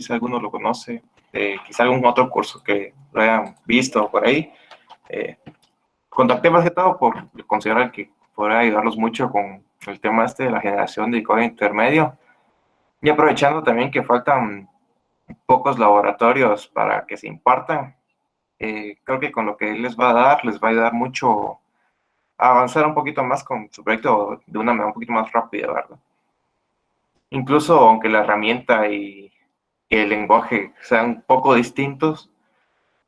si alguno lo conoce, quizá algún otro curso que lo hayan visto por ahí. Contacté más que todo por considerar que podría ayudarlos mucho con el tema de la generación de código intermedio, y aprovechando también que faltan pocos laboratorios para que se impartan. Creo que con lo que él les va a dar, les va a ayudar mucho a avanzar un poquito más con su proyecto de una manera un poquito más rápida, ¿verdad? Incluso aunque la herramienta y el lenguaje sean un poco distintos,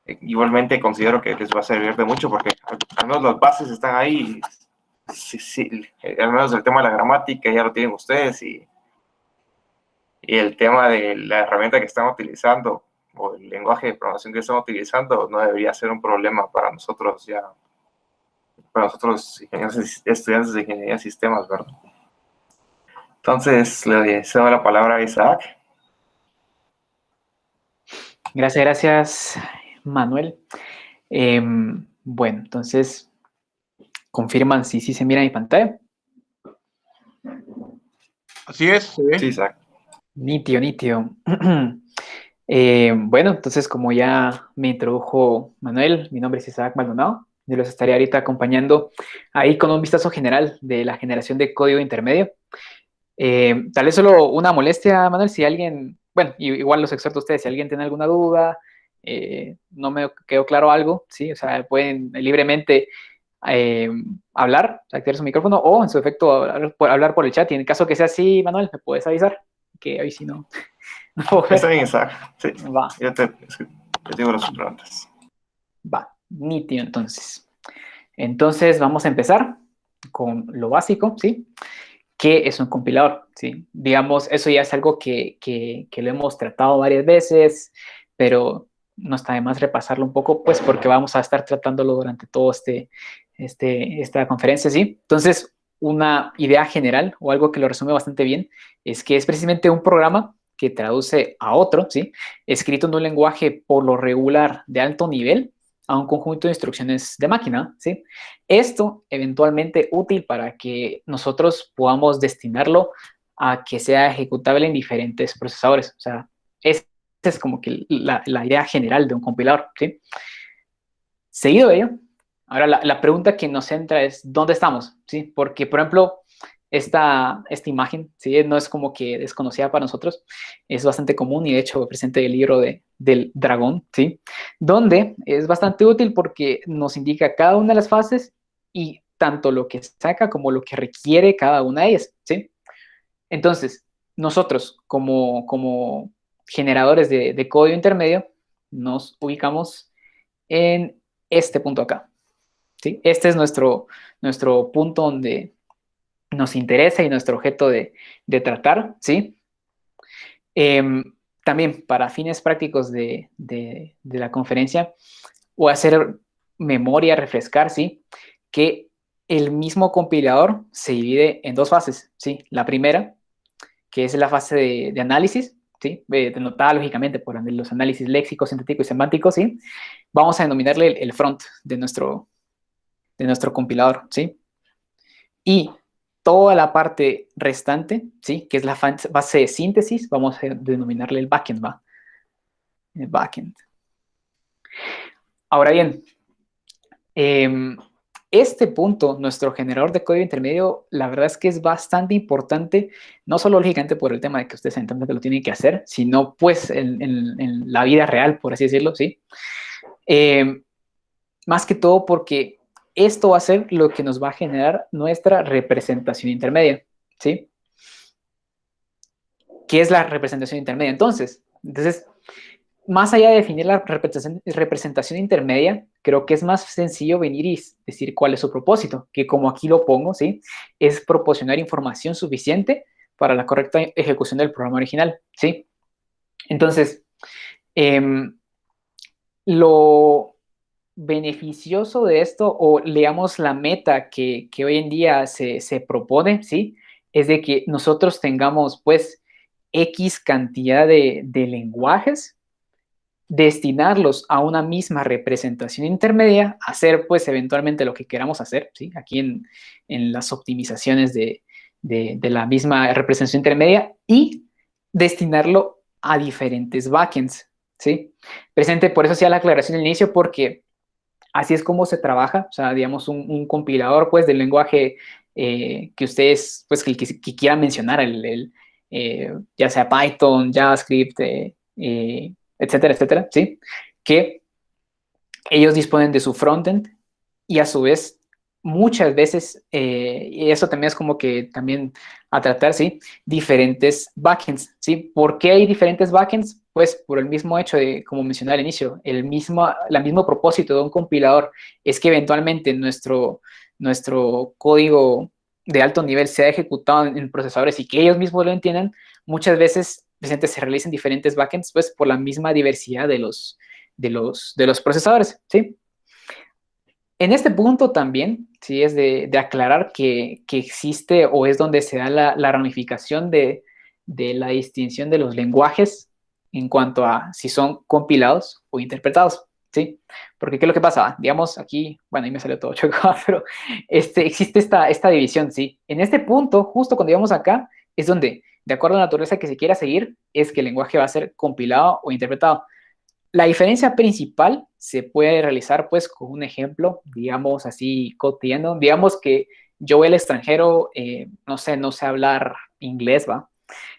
igualmente considero que les va a servir de mucho porque al menos las bases están ahí. Sí, sí, al menos el tema de la gramática ya lo tienen ustedes, y el tema de la herramienta que están utilizando o el lenguaje de programación que están utilizando no debería ser un problema para nosotros ya, para nosotros estudiantes de ingeniería de sistemas, ¿verdad? Entonces le cedo la palabra a Isaac. Gracias, Manuel. Bueno, entonces, ¿confirman si sí se mira mi pantalla? Así es, se ve. Sí, Isaac. Nítido. Bueno, entonces, como ya me introdujo Manuel, mi nombre es Isaac Maldonado. Yo los estaré ahorita acompañando ahí con un vistazo general de la generación de código intermedio. Tal vez solo una molestia, Manuel, si alguien, bueno, igual los exhorto a ustedes, si alguien tiene alguna duda, no me quedó claro algo, ¿sí? O sea, pueden libremente hablar, activar su micrófono o en su efecto hablar por el chat, y en el caso que sea así, Manuel, me puedes avisar, que hoy sí no puedo ver. Está bien, Isaac. Sí. Va. Yo te digo las preguntas. Va, nítido entonces. Entonces vamos a empezar con lo básico, ¿sí? ¿Qué es un compilador? ¿Sí? Digamos, eso ya es algo que lo hemos tratado varias veces, pero no está de más repasarlo un poco, pues porque vamos a estar tratándolo durante todo esta conferencia, ¿sí? Entonces, una idea general o algo que lo resume bastante bien es que es precisamente un programa que traduce a otro, ¿sí? Escrito en un lenguaje por lo regular de alto nivel a un conjunto de instrucciones de máquina, ¿sí? Esto eventualmente útil para que nosotros podamos destinarlo a que sea ejecutable en diferentes procesadores. O sea, esa es como que la idea general de un compilador, ¿sí? Seguido de ello, ahora la pregunta que nos centra es ¿dónde estamos? ¿Sí? Porque, por ejemplo, esta imagen, ¿sí? No es como que desconocida para nosotros, es bastante común y de hecho presente el libro del dragón, ¿sí? Donde es bastante útil porque nos indica cada una de las fases y tanto lo que saca como lo que requiere cada una de ellas, ¿sí? Entonces, nosotros como generadores de código intermedio nos ubicamos en este punto acá, ¿sí? Este es nuestro punto donde nos interesa y nuestro objeto de tratar, ¿sí? También para fines prácticos de la conferencia, voy a hacer memoria, refrescar, ¿sí? Que el mismo compilador se divide en dos fases, ¿sí? La primera, que es la fase de análisis, ¿sí? Denotada lógicamente por los análisis léxicos, sintácticos y semánticos, ¿sí? Vamos a denominarle el front de nuestro compilador, ¿sí? Y toda la parte restante, ¿sí? Que es la fase de síntesis, vamos a denominarle el backend, ¿va? El backend. Ahora bien, este punto, nuestro generador de código intermedio, la verdad es que es bastante importante, no solo lógicamente por el tema de que ustedes entiendan que lo tienen que hacer, sino pues en la vida real, por así decirlo, ¿sí? Más que todo porque esto va a ser lo que nos va a generar nuestra representación intermedia, ¿sí? ¿Qué es la representación intermedia? Entonces, más allá de definir la representación intermedia, creo que es más sencillo venir y decir cuál es su propósito, que como aquí lo pongo, ¿sí? Es proporcionar información suficiente para la correcta ejecución del programa original, ¿sí? Entonces, lo beneficioso de esto, o leamos la meta que hoy en día se propone, ¿sí? Es de que nosotros tengamos, pues, X cantidad de lenguajes, destinarlos a una misma representación intermedia, hacer, pues, eventualmente lo que queramos hacer, ¿sí? Aquí en las optimizaciones de la misma representación intermedia, y destinarlo a diferentes backends, ¿sí? Presente, por eso hacía la aclaración al inicio, porque así es como se trabaja, o sea, digamos, un compilador, pues, del lenguaje que ustedes, pues, que quieran mencionar, ya sea Python, JavaScript, etcétera, etcétera, ¿sí? Que ellos disponen de su frontend y a su vez muchas veces, y eso también es como que también a tratar, ¿sí? Diferentes backends, ¿sí? ¿Por qué hay diferentes backends? Pues por el mismo hecho de, como mencioné al inicio, la mismo propósito de un compilador es que eventualmente nuestro código de alto nivel sea ejecutado en procesadores y que ellos mismos lo entiendan. Muchas veces se realizan diferentes backends, pues por la misma diversidad de los procesadores, ¿sí? En este punto también, sí, es de aclarar que existe o es donde se da la ramificación de la distinción de los lenguajes en cuanto a si son compilados o interpretados, ¿sí? Porque ¿qué es lo que pasa? Digamos aquí, bueno, ahí me salió todo chocado, pero existe esta división, ¿sí? En este punto, justo cuando llegamos acá, es donde, de acuerdo a la naturaleza que se quiera seguir, es que el lenguaje va a ser compilado o interpretado. La diferencia principal se puede realizar pues con un ejemplo, digamos así, cotidiano. Digamos que yo voy al extranjero, no sé hablar inglés, ¿va?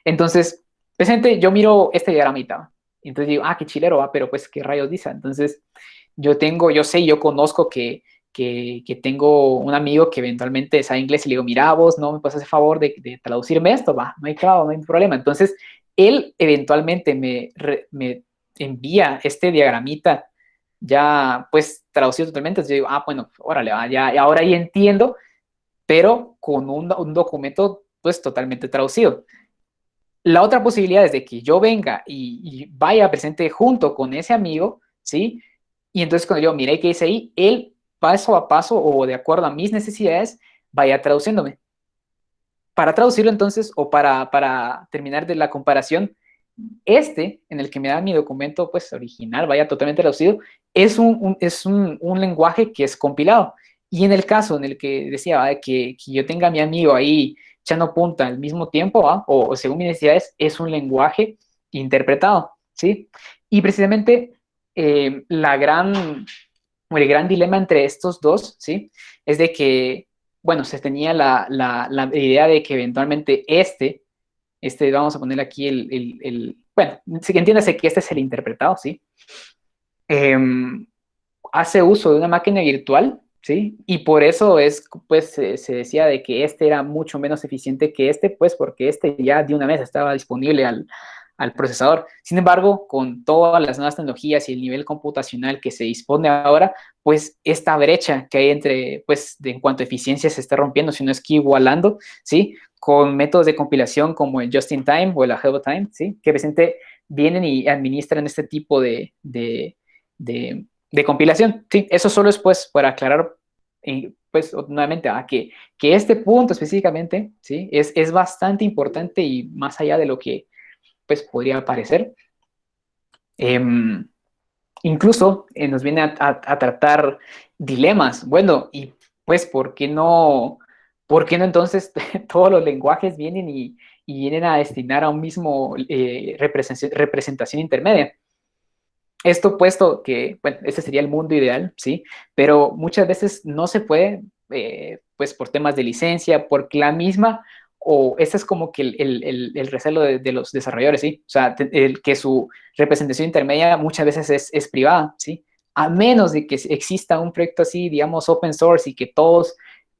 Entonces, presente, yo miro este diagramita, ¿va? Entonces digo, qué chilero, ¿va? Pero pues, ¿qué rayos dice? Entonces, yo conozco que tengo un amigo que eventualmente sabe inglés y le digo, mira, vos no me pasas el favor de traducirme esto, va, no hay clavo, no hay problema. Entonces, él eventualmente me envía este diagramita ya pues traducido totalmente. Entonces yo digo, bueno, órale, ya, ahora ya entiendo, pero con un documento pues totalmente traducido. La otra posibilidad es de que yo venga y vaya presente junto con ese amigo, ¿sí? Y entonces cuando yo mire qué dice ahí, él paso a paso o de acuerdo a mis necesidades vaya traduciéndome. Para traducirlo entonces, o para terminar de la comparación, en el que me da mi documento pues original, vaya totalmente traducido, es un lenguaje que es compilado. Y en el caso en el que decía que yo tenga a mi amigo ahí echando punta al mismo tiempo, o según mis necesidades, es un lenguaje interpretado, ¿sí? Y precisamente el gran dilema entre estos dos, ¿sí? Es de que, bueno, se tenía la idea de que eventualmente vamos a poner aquí bueno, entiéndase que este es el interpretado, ¿sí? Hace uso de una máquina virtual, ¿sí? Y por eso pues, se decía de que este era mucho menos eficiente que pues, porque este ya de una vez estaba disponible al procesador. Sin embargo, con todas las nuevas tecnologías y el nivel computacional que se dispone ahora, pues esta brecha que hay pues, en cuanto a eficiencia se está rompiendo, si no es que igualando, ¿sí? Con métodos de compilación como el Just in Time o el Ahead of Time, ¿sí? Que presente vienen y administran este tipo de compilación. Sí, eso solo es pues para aclarar, pues nuevamente, que este punto específicamente, ¿sí? Es bastante importante y más allá de lo que pues podría parecer. Incluso nos viene a tratar dilemas. Bueno, y pues, ¿por qué no entonces todos los lenguajes vienen y vienen a destinar a un mismo representación intermedia? Esto puesto que, bueno, ese sería el mundo ideal, ¿sí? Pero muchas veces no se puede, pues por temas de licencia, porque o ese es como que el recelo de los desarrolladores, ¿sí? O sea, que su representación intermedia muchas veces es privada, ¿sí? A menos de que exista un proyecto así, digamos, open source y que todos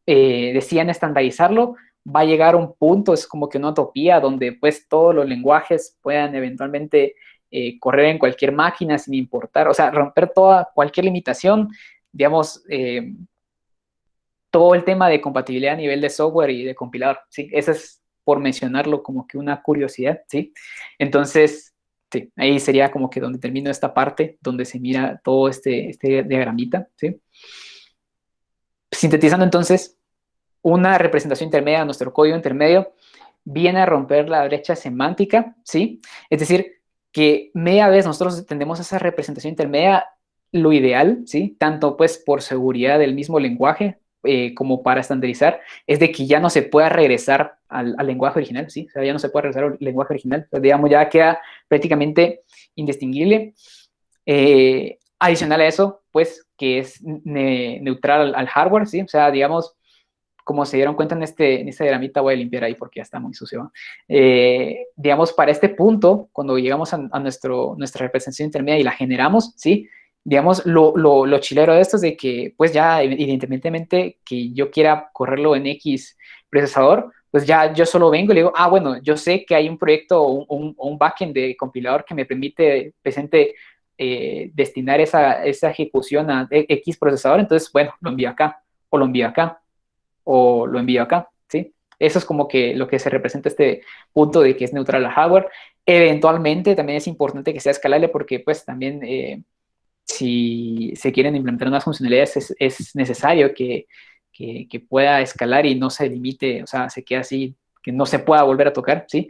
decidan estandarizarlo, va a llegar un punto, es como que una utopía, donde pues todos los lenguajes puedan eventualmente correr en cualquier máquina sin importar, o sea, romper cualquier limitación, digamos, todo el tema de compatibilidad a nivel de software y de compilador, ¿sí? Eso es por mencionarlo como que una curiosidad, ¿sí? Entonces, sí, ahí sería como que donde termino esta parte, donde se mira todo este diagramita, ¿sí? Sintetizando entonces, una representación intermedia, nuestro código intermedio, viene a romper la brecha semántica, ¿sí? Es decir, que media vez nosotros tendemos a esa representación intermedia, lo ideal, ¿sí? Tanto pues por seguridad del mismo lenguaje como para estandarizar, es de que ya no se pueda regresar al lenguaje original, ¿sí? O sea, ya no se puede regresar al lenguaje original. O sea, digamos, ya queda prácticamente indistinguible. Adicional a eso, pues, que es neutral al hardware, ¿sí? O sea, digamos, como se dieron cuenta en este diagramita, voy a limpiar ahí porque ya está muy sucio. Digamos, para este punto, cuando llegamos a nuestra representación intermedia y la generamos, ¿sí? Digamos, lo chilero de esto es de que, pues ya, evidentemente, que yo quiera correrlo en X procesador, pues ya yo solo vengo y le digo, bueno, yo sé que hay un proyecto o un backend de compilador que me permite presente destinar esa ejecución a X procesador, entonces, bueno, lo envío acá, o lo envío acá, o lo envío acá, ¿sí? Eso es como que lo que se representa este punto de que es neutral al hardware. Eventualmente también es importante que sea escalable porque pues también si se quieren implementar unas funcionalidades es necesario que pueda escalar y no se limite, o sea, se quede así, que no se pueda volver a tocar, ¿sí?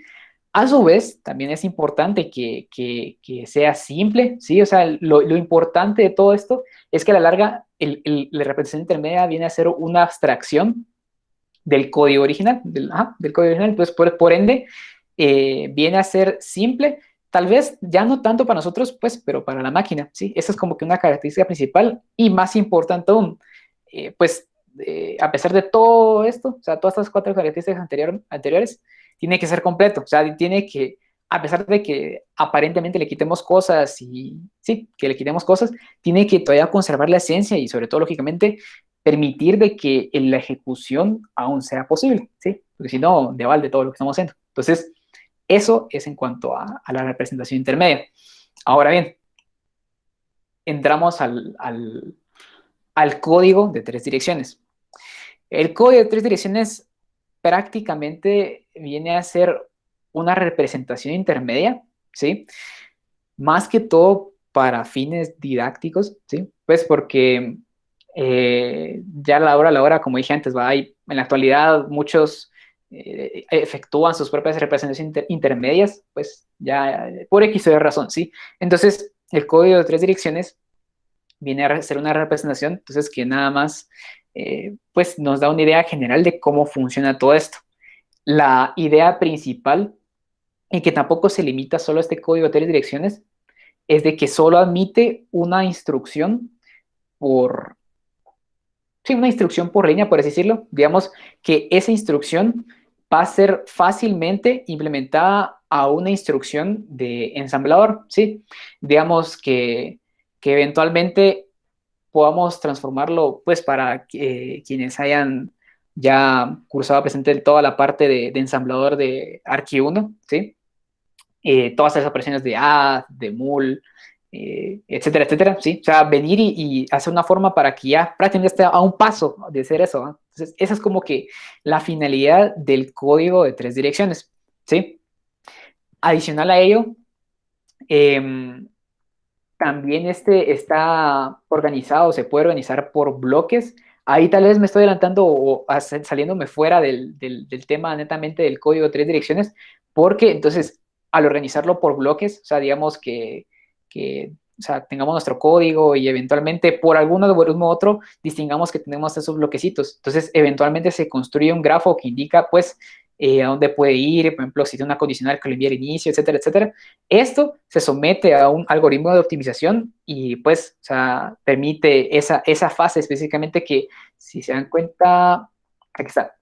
A su vez, también es importante que sea simple, ¿sí? O sea, lo importante de todo esto es que a la larga la representación intermedia viene a ser una abstracción del código original, del código original. Entonces, por ende, viene a ser simple, tal vez ya no tanto para nosotros, pues, pero para la máquina, ¿sí? Esa es como que una característica principal y más importante aún, pues, a pesar de todo esto, o sea, todas estas cuatro características anteriores, tiene que ser completo, o sea, tiene que, a pesar de que aparentemente le quitemos cosas y, sí, que le quitemos cosas, tiene que todavía conservar la esencia y sobre todo, lógicamente, permitir de que la ejecución aún sea posible, ¿sí? Porque si no, de balde todo lo que estamos haciendo. Entonces, eso es en cuanto a la representación intermedia. Ahora bien, entramos al código de tres direcciones. El código de tres direcciones prácticamente viene a ser una representación intermedia, ¿sí? Más que todo para fines didácticos, ¿sí? Pues porque ya a la hora, como dije antes, hay en la actualidad muchos efectúan sus propias representaciones intermedias, pues ya por X o Y razón, ¿sí? Entonces, el código de tres direcciones viene a ser una representación, entonces que nada más, pues nos da una idea general de cómo funciona todo esto. La idea principal, y que tampoco se limita solo a este código de tres direcciones, es de que solo admite una instrucción por, sí, una instrucción por línea, por así decirlo. Digamos que esa instrucción va a ser fácilmente implementada a una instrucción de ensamblador, ¿sí? Digamos que eventualmente podamos transformarlo, pues, para quienes hayan ya cursado presente toda la parte de ensamblador de Archi1, ¿sí? Todas esas operaciones de add, de mul, etcétera, etcétera, ¿sí? O sea, venir y hacer una forma para que ya prácticamente esté a un paso de hacer eso, ¿no? Entonces, esa es como que la finalidad del código de tres direcciones, ¿sí? Adicional a ello, también este está organizado, se puede organizar por bloques. Ahí tal vez me estoy adelantando o saliéndome fuera del tema netamente del código de tres direcciones, porque entonces al organizarlo por bloques, o sea, digamos que o sea, tengamos nuestro código y eventualmente por algún algoritmo u otro distingamos que tenemos esos bloquecitos. Entonces, eventualmente se construye un grafo que indica, pues, a dónde puede ir, por ejemplo, si tiene una condicional que lo envía al inicio, etcétera, etcétera. Esto se somete a un algoritmo de optimización y pues, o sea, permite esa fase específicamente que, si se dan cuenta, aquí está,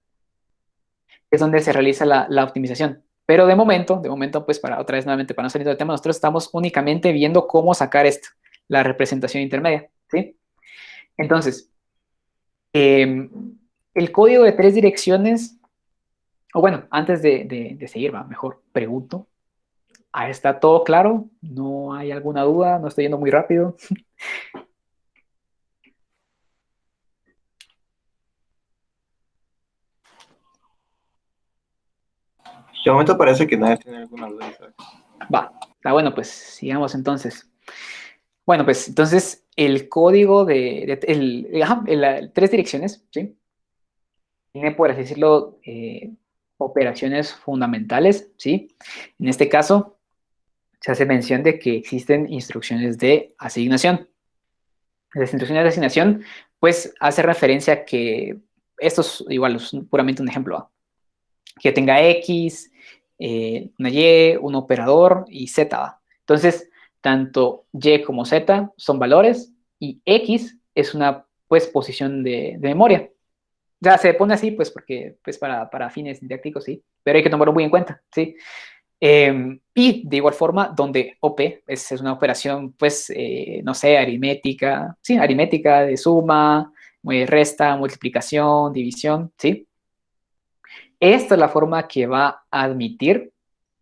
es donde se realiza la optimización. Pero de momento, pues para otra vez nuevamente, para no salir del tema, nosotros estamos únicamente viendo cómo sacar esto, la representación intermedia, ¿sí? Entonces, el código de tres direcciones, o bueno, antes de seguir, va, mejor pregunto, ¿está todo claro? ¿No hay alguna duda? ¿No estoy yendo muy rápido? De momento parece que nadie tiene alguna duda, Isaac. Va, está bueno, pues sigamos entonces. Bueno, pues entonces el código tres direcciones, ¿sí? Tiene, por así decirlo, operaciones fundamentales, ¿sí? En este caso, se hace mención de que existen instrucciones de asignación. Las instrucciones de asignación, pues, hace referencia a que esto es igual, es puramente un ejemplo, ¿ah? Que tenga X, una Y, un operador y Z, ¿va? Entonces, tanto Y como Z son valores y X es una, pues, posición de memoria. Ya se pone así, pues, porque, pues, para fines didácticos, sí, pero hay que tomarlo muy en cuenta, ¿sí? Y de igual forma, donde OP es una operación, pues, no sé, aritmética, sí, aritmética de suma, resta, multiplicación, división, ¿sí? Esta es la forma que va a admitir,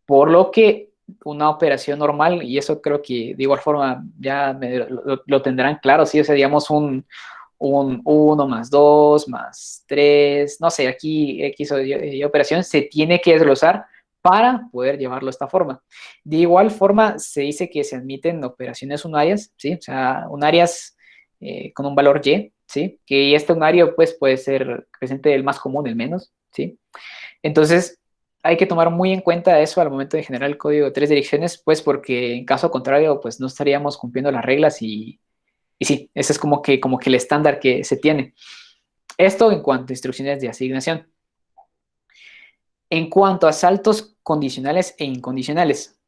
por lo que una operación normal, y eso creo que de igual forma ya lo tendrán claro, sí, o sea, digamos un 1 más 2 más 3 no sé, aquí X o Y operación se tiene que desglosar para poder llevarlo de esta forma. De igual forma, se dice que se admiten operaciones unarias, ¿sí? O sea, unarias con un valor Y, ¿sí? Que este unario, pues, puede ser presente el más común, el menos, ¿sí? Entonces, hay que tomar muy en cuenta eso al momento de generar el código de tres direcciones, pues, porque en caso contrario, pues, no estaríamos cumpliendo las reglas y sí, ese es como que el estándar que se tiene. Esto en cuanto a instrucciones de asignación. En cuanto a saltos condicionales e incondicionales,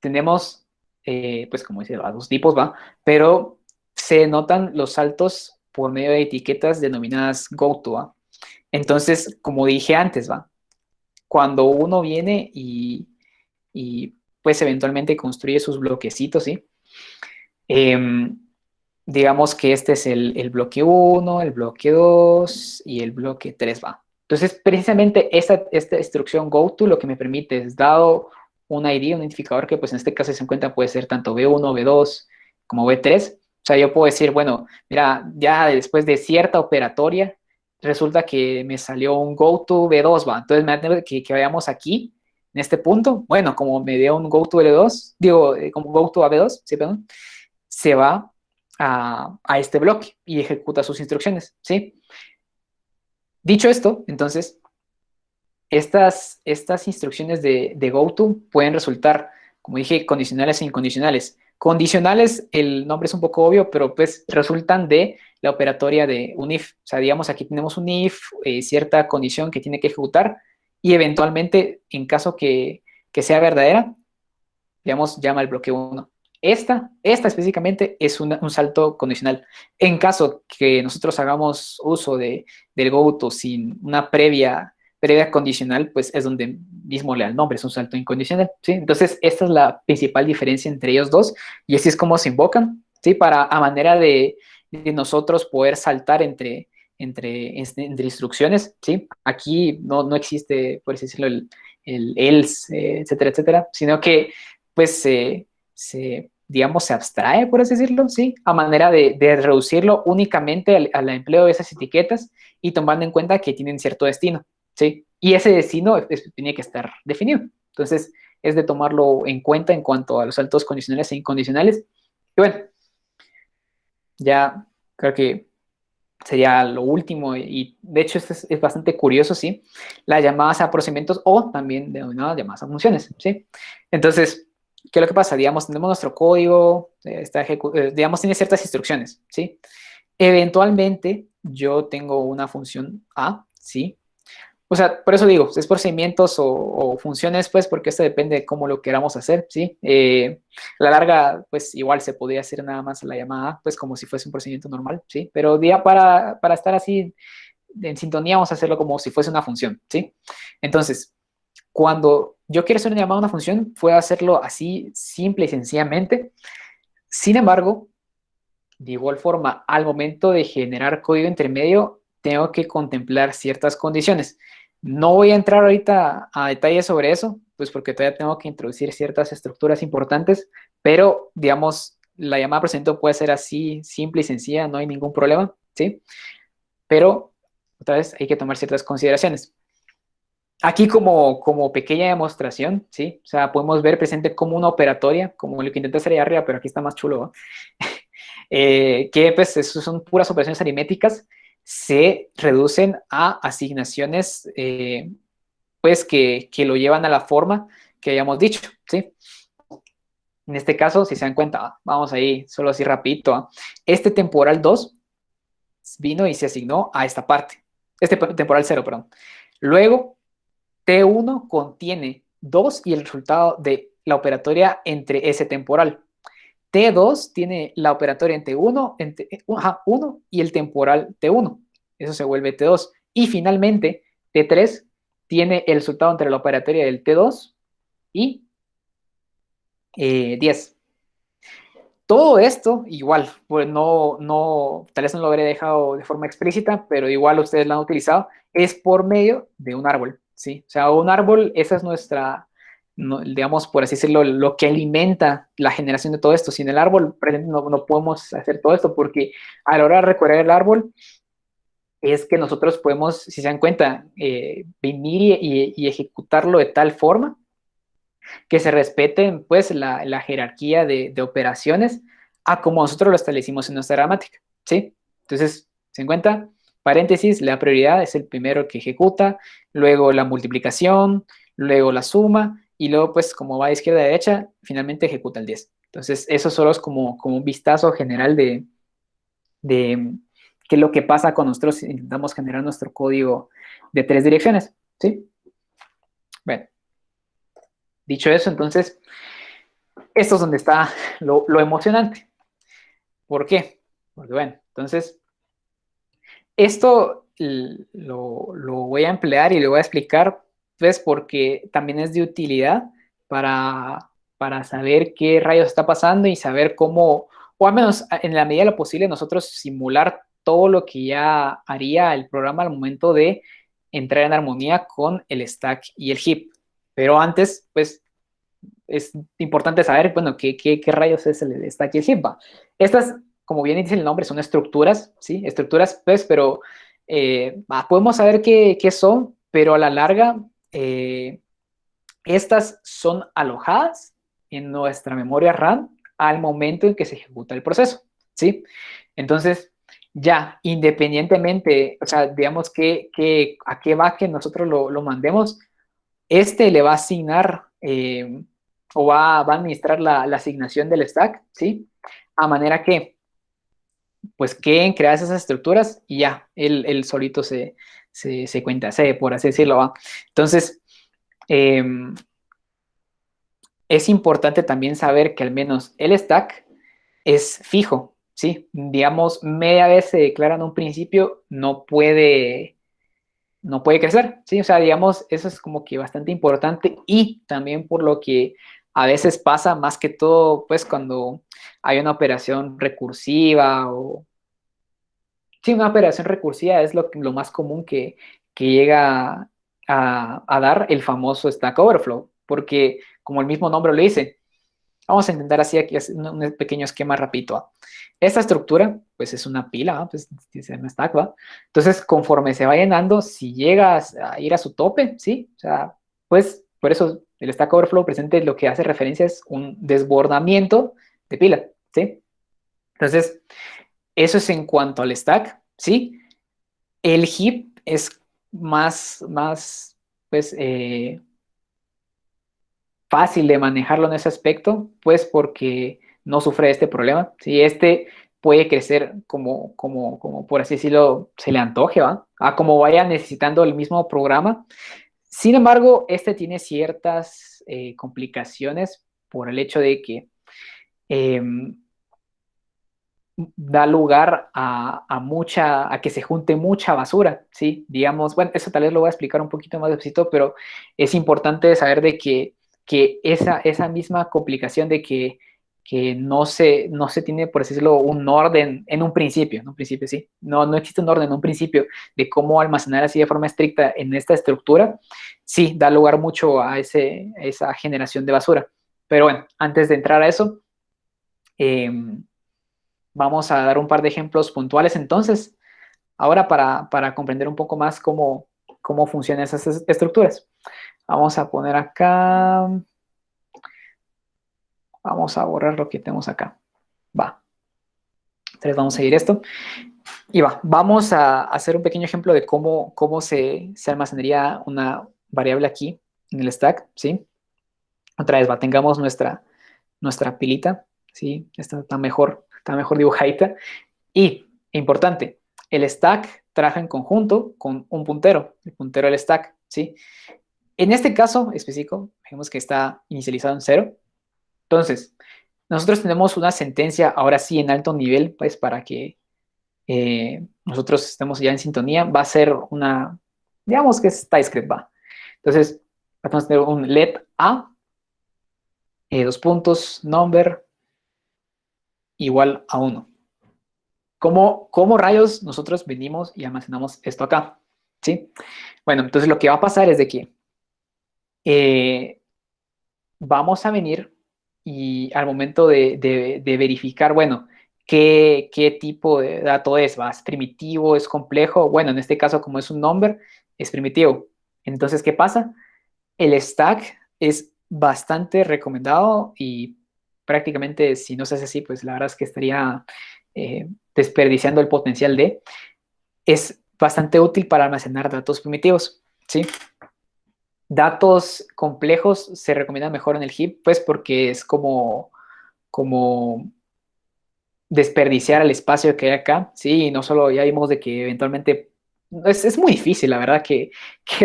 tenemos, pues como dice, dos tipos, ¿va? Pero se notan los saltos por medio de etiquetas denominadas goto, ¿va? Entonces, como dije antes, ¿va? Cuando uno viene y pues eventualmente construye sus bloquecitos, ¿sí? Em, digamos que este es el bloque uno, el bloque 2 y el bloque 3 va. Entonces, precisamente esta instrucción goto lo que me permite es, dado un ID, un identificador que pues en este caso se encuentra puede ser tanto B1, B2 como B3. O sea, yo puedo decir, bueno, mira, ya después de cierta operatoria, resulta que me salió un goto B2 va. Entonces, me da que vayamos aquí, en este punto. Bueno, como me dio un goto B2, digo, como goto a B2, sí, perdón, se va a este bloque y ejecuta sus instrucciones, ¿sí? Dicho esto, entonces, estas instrucciones de goto pueden resultar, como dije, condicionales e incondicionales. Condicionales, el nombre es un poco obvio, pero pues resultan de la operatoria de un if. O sea, digamos, aquí tenemos un if, cierta condición que tiene que ejecutar y eventualmente, en caso que sea verdadera, digamos, llama el bloque 1. Esta específicamente es un salto condicional. En caso que nosotros hagamos uso del goto sin una previa condicional, pues es donde mismo le da el nombre, es un salto incondicional, ¿sí? Entonces, esta es la principal diferencia entre ellos dos y así es como se invocan, ¿sí? A manera de nosotros poder saltar entre instrucciones, ¿sí? Aquí no existe, por así decirlo, el else, etcétera, etcétera, sino que pues digamos, se abstrae, por así decirlo, ¿sí? A manera de reducirlo únicamente al empleo de esas etiquetas y tomando en cuenta que tienen cierto destino, ¿sí? Y ese destino tiene que estar definido. Entonces, es de tomarlo en cuenta en cuanto a los saltos condicionales e incondicionales. Y bueno, ya creo que sería lo último y de hecho esto es bastante curioso, ¿sí? Las llamadas a procedimientos o también denominadas llamadas a funciones, ¿sí? Entonces, ¿qué es lo que pasa? Digamos, tenemos nuestro código, digamos, tiene ciertas instrucciones, ¿sí? Eventualmente, yo tengo una función A, ¿sí? O sea, por eso digo, es procedimientos o funciones, pues, porque esto depende de cómo lo queramos hacer, ¿sí? A la larga, pues, igual se podría hacer nada más la llamada, pues, como si fuese un procedimiento normal, ¿sí? Pero ya para estar así en sintonía, vamos a hacerlo como si fuese una función, ¿sí? Entonces, cuando yo quiero hacer una llamada a una función, puedo hacerlo así, simple y sencillamente. Sin embargo, de igual forma, al momento de generar código intermedio, tengo que contemplar ciertas condiciones. No voy a entrar ahorita a detalles sobre eso, pues porque todavía tengo que introducir ciertas estructuras importantes, pero digamos, la llamada procedimiento puede ser así, simple y sencilla, no hay ningún problema, ¿sí? Pero, otra vez, hay que tomar ciertas consideraciones. Aquí como pequeña demostración, ¿sí? O sea, podemos ver presente como una operatoria, como lo que intenté hacer allá arriba, pero aquí está más chulo, ¿no? Que pues son puras operaciones aritméticas, se reducen a asignaciones pues que lo llevan a la forma que habíamos dicho, ¿sí? En este caso, si se dan cuenta, vamos ahí, solo así rapidito, ¿eh? Este temporal 2 vino y se asignó a esta parte, este temporal 0, perdón. Luego, T1 contiene 2 y el resultado de la operatoria entre ese temporal. T2 tiene la operatoria entre 1 y el temporal T1. Eso se vuelve T2. Y finalmente, T3 tiene el resultado entre la operatoria del T2 y 10. Todo esto, igual, pues tal vez no lo habré dejado de forma explícita, pero igual ustedes lo han utilizado, es por medio de un árbol, ¿sí? O sea, un árbol, esa es nuestra, digamos, por así decirlo, lo que alimenta la generación de todo esto. Sin el árbol, no podemos hacer todo esto, porque a la hora de recorrer el árbol, es que nosotros podemos, si se dan cuenta, venir y ejecutarlo de tal forma que se respeten pues la jerarquía de operaciones a como nosotros lo establecimos en nuestra gramática, ¿sí? Entonces, ¿se dan cuenta? Paréntesis, la prioridad es el primero que ejecuta, luego la multiplicación, luego la suma, y luego pues como va de izquierda a derecha, finalmente ejecuta el 10. Entonces, eso solo es como un vistazo general de qué es lo que pasa cuando nosotros intentamos generar nuestro código de 3 direcciones, ¿sí? Bueno, dicho eso, entonces, esto es donde está lo emocionante. ¿Por qué? Porque bueno, entonces, esto lo voy a emplear y lo voy a explicar, pues, porque también es de utilidad para saber qué rayos está pasando y saber cómo, o al menos en la medida de lo posible, nosotros simular todo lo que ya haría el programa al momento de entrar en armonía con el stack y el heap. Pero antes, pues, es importante saber, bueno, qué rayos es el stack y el heap. Estas, como bien dice el nombre, son estructuras, ¿sí? Estructuras, pues, pero podemos saber qué son, pero a la larga, estas son alojadas en nuestra memoria RAM al momento en que se ejecuta el proceso, ¿sí? Entonces, ya, independientemente, o sea, digamos a qué va que nosotros lo mandemos, este le va a asignar o va a administrar la asignación del stack, ¿sí? A manera que, pues, queden creadas esas estructuras y ya, él solito se cuenta, por así decirlo, ¿va? Entonces, eh, es importante también saber que al menos el stack es fijo, ¿sí? Digamos, media vez se declara en un principio, no puede crecer, ¿sí? O sea, digamos, eso es como que bastante importante y también por lo que a veces pasa más que todo, pues cuando hay una operación recursiva o... Sí, una operación recursiva es lo más común que llega a dar el famoso Stack Overflow, porque como el mismo nombre lo dice, vamos a intentar así aquí hacer un pequeño esquema rapidito. ¿Va? Esta estructura, pues es una pila, ¿va? Pues dice un stack, ¿va? Entonces, conforme se va llenando, si llegas a ir a su tope, ¿sí? O sea, pues por eso el Stack Overflow presente lo que hace referencia es un desbordamiento de pila, ¿sí? Entonces, eso es en cuanto al stack, ¿sí? El heap es pues, fácil de manejarlo en ese aspecto, pues porque no sufre de este problema. Si este puede crecer como por así decirlo, se le antoje, ¿va? A como vaya necesitando el mismo programa. Sin embargo, este tiene ciertas complicaciones por el hecho de que eh, da lugar a que se junte mucha basura, ¿sí? Digamos, bueno, eso tal vez lo voy a explicar un poquito más despacito, pero es importante saber de que esa misma complicación de que no se tiene, por así decirlo, un orden en un principio sí, no existe un orden en un principio de cómo almacenar así de forma estricta en esta estructura, sí, da lugar mucho a esa generación de basura. Pero bueno, antes de entrar a eso, eh, vamos a dar un par de ejemplos puntuales entonces, ahora para comprender un poco más cómo funcionan esas estructuras. Vamos a poner acá, vamos a borrar lo que tenemos acá. Va. Entonces vamos a seguir esto. Y vamos a hacer un pequeño ejemplo de cómo se almacenaría una variable aquí en el stack, ¿sí? Otra vez, tengamos nuestra pilita, ¿sí? Esta está mejor dibujadita. Y, importante, el stack trabaja en conjunto con un puntero, el puntero del stack, ¿sí? En este caso específico, vemos que está inicializado en 0. Entonces, nosotros tenemos una sentencia, ahora sí, en alto nivel, pues para que nosotros estemos ya en sintonía. Va a ser una, digamos que es TypeScript, va. Entonces, vamos a tener un let a, dos puntos, number, igual a 1. ¿Cómo rayos nosotros venimos y almacenamos esto acá? ¿Sí? Bueno, entonces lo que va a pasar es de que vamos a venir y al momento de verificar, bueno, qué tipo de dato es, ¿va? ¿Es primitivo? ¿Es complejo? Bueno, en este caso, como es un number, es primitivo. Entonces, ¿qué pasa? El stack es bastante recomendado y prácticamente si no se hace así, pues la verdad es que estaría desperdiciando el potencial de. Es bastante útil para almacenar datos primitivos, ¿sí? Datos complejos se recomiendan mejor en el heap, pues porque es como desperdiciar el espacio que hay acá, ¿sí? Y no solo ya vimos de que eventualmente es muy difícil, la verdad, que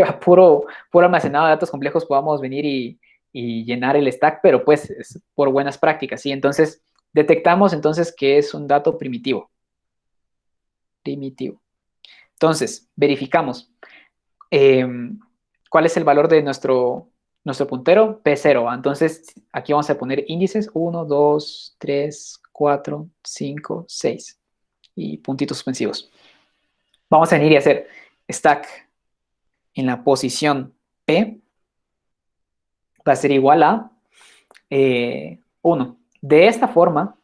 a puro almacenado de datos complejos podamos venir y llenar el stack, pero pues es por buenas prácticas, ¿sí? Entonces, detectamos entonces que es un dato primitivo. Primitivo. Entonces, verificamos. ¿Cuál es el valor de nuestro puntero? P0. Entonces, aquí vamos a poner índices 1, 2, 3, 4, 5, 6 y puntitos suspensivos. Vamos a venir y hacer stack en la posición P va a ser igual a 1. De esta forma,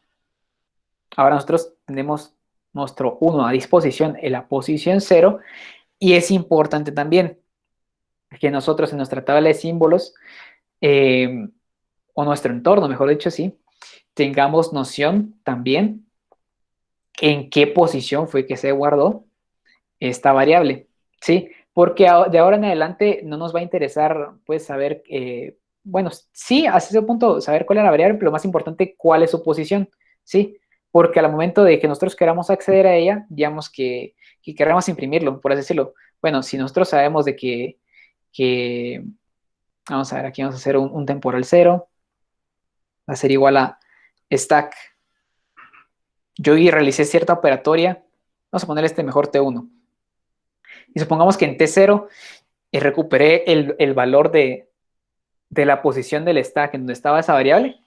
ahora nosotros tenemos nuestro 1 a disposición en la posición 0 y es importante también que nosotros en nuestra tabla de símbolos o nuestro entorno, mejor dicho, sí, tengamos noción también en qué posición fue que se guardó esta variable, ¿sí? Porque de ahora en adelante no nos va a interesar, pues, saber, bueno, sí, hasta ese punto, saber cuál es la variable, pero lo más importante, cuál es su posición, ¿sí? Porque al momento de que nosotros queramos acceder a ella, digamos que queramos imprimirlo, por así decirlo. Bueno, si nosotros sabemos de que vamos a ver, aquí vamos a hacer un temporal 0, va a ser igual a stack. Yo realicé cierta operatoria, vamos a ponerle este mejor T1. Y supongamos que en T0 recuperé el valor de la posición del stack en donde estaba esa variable.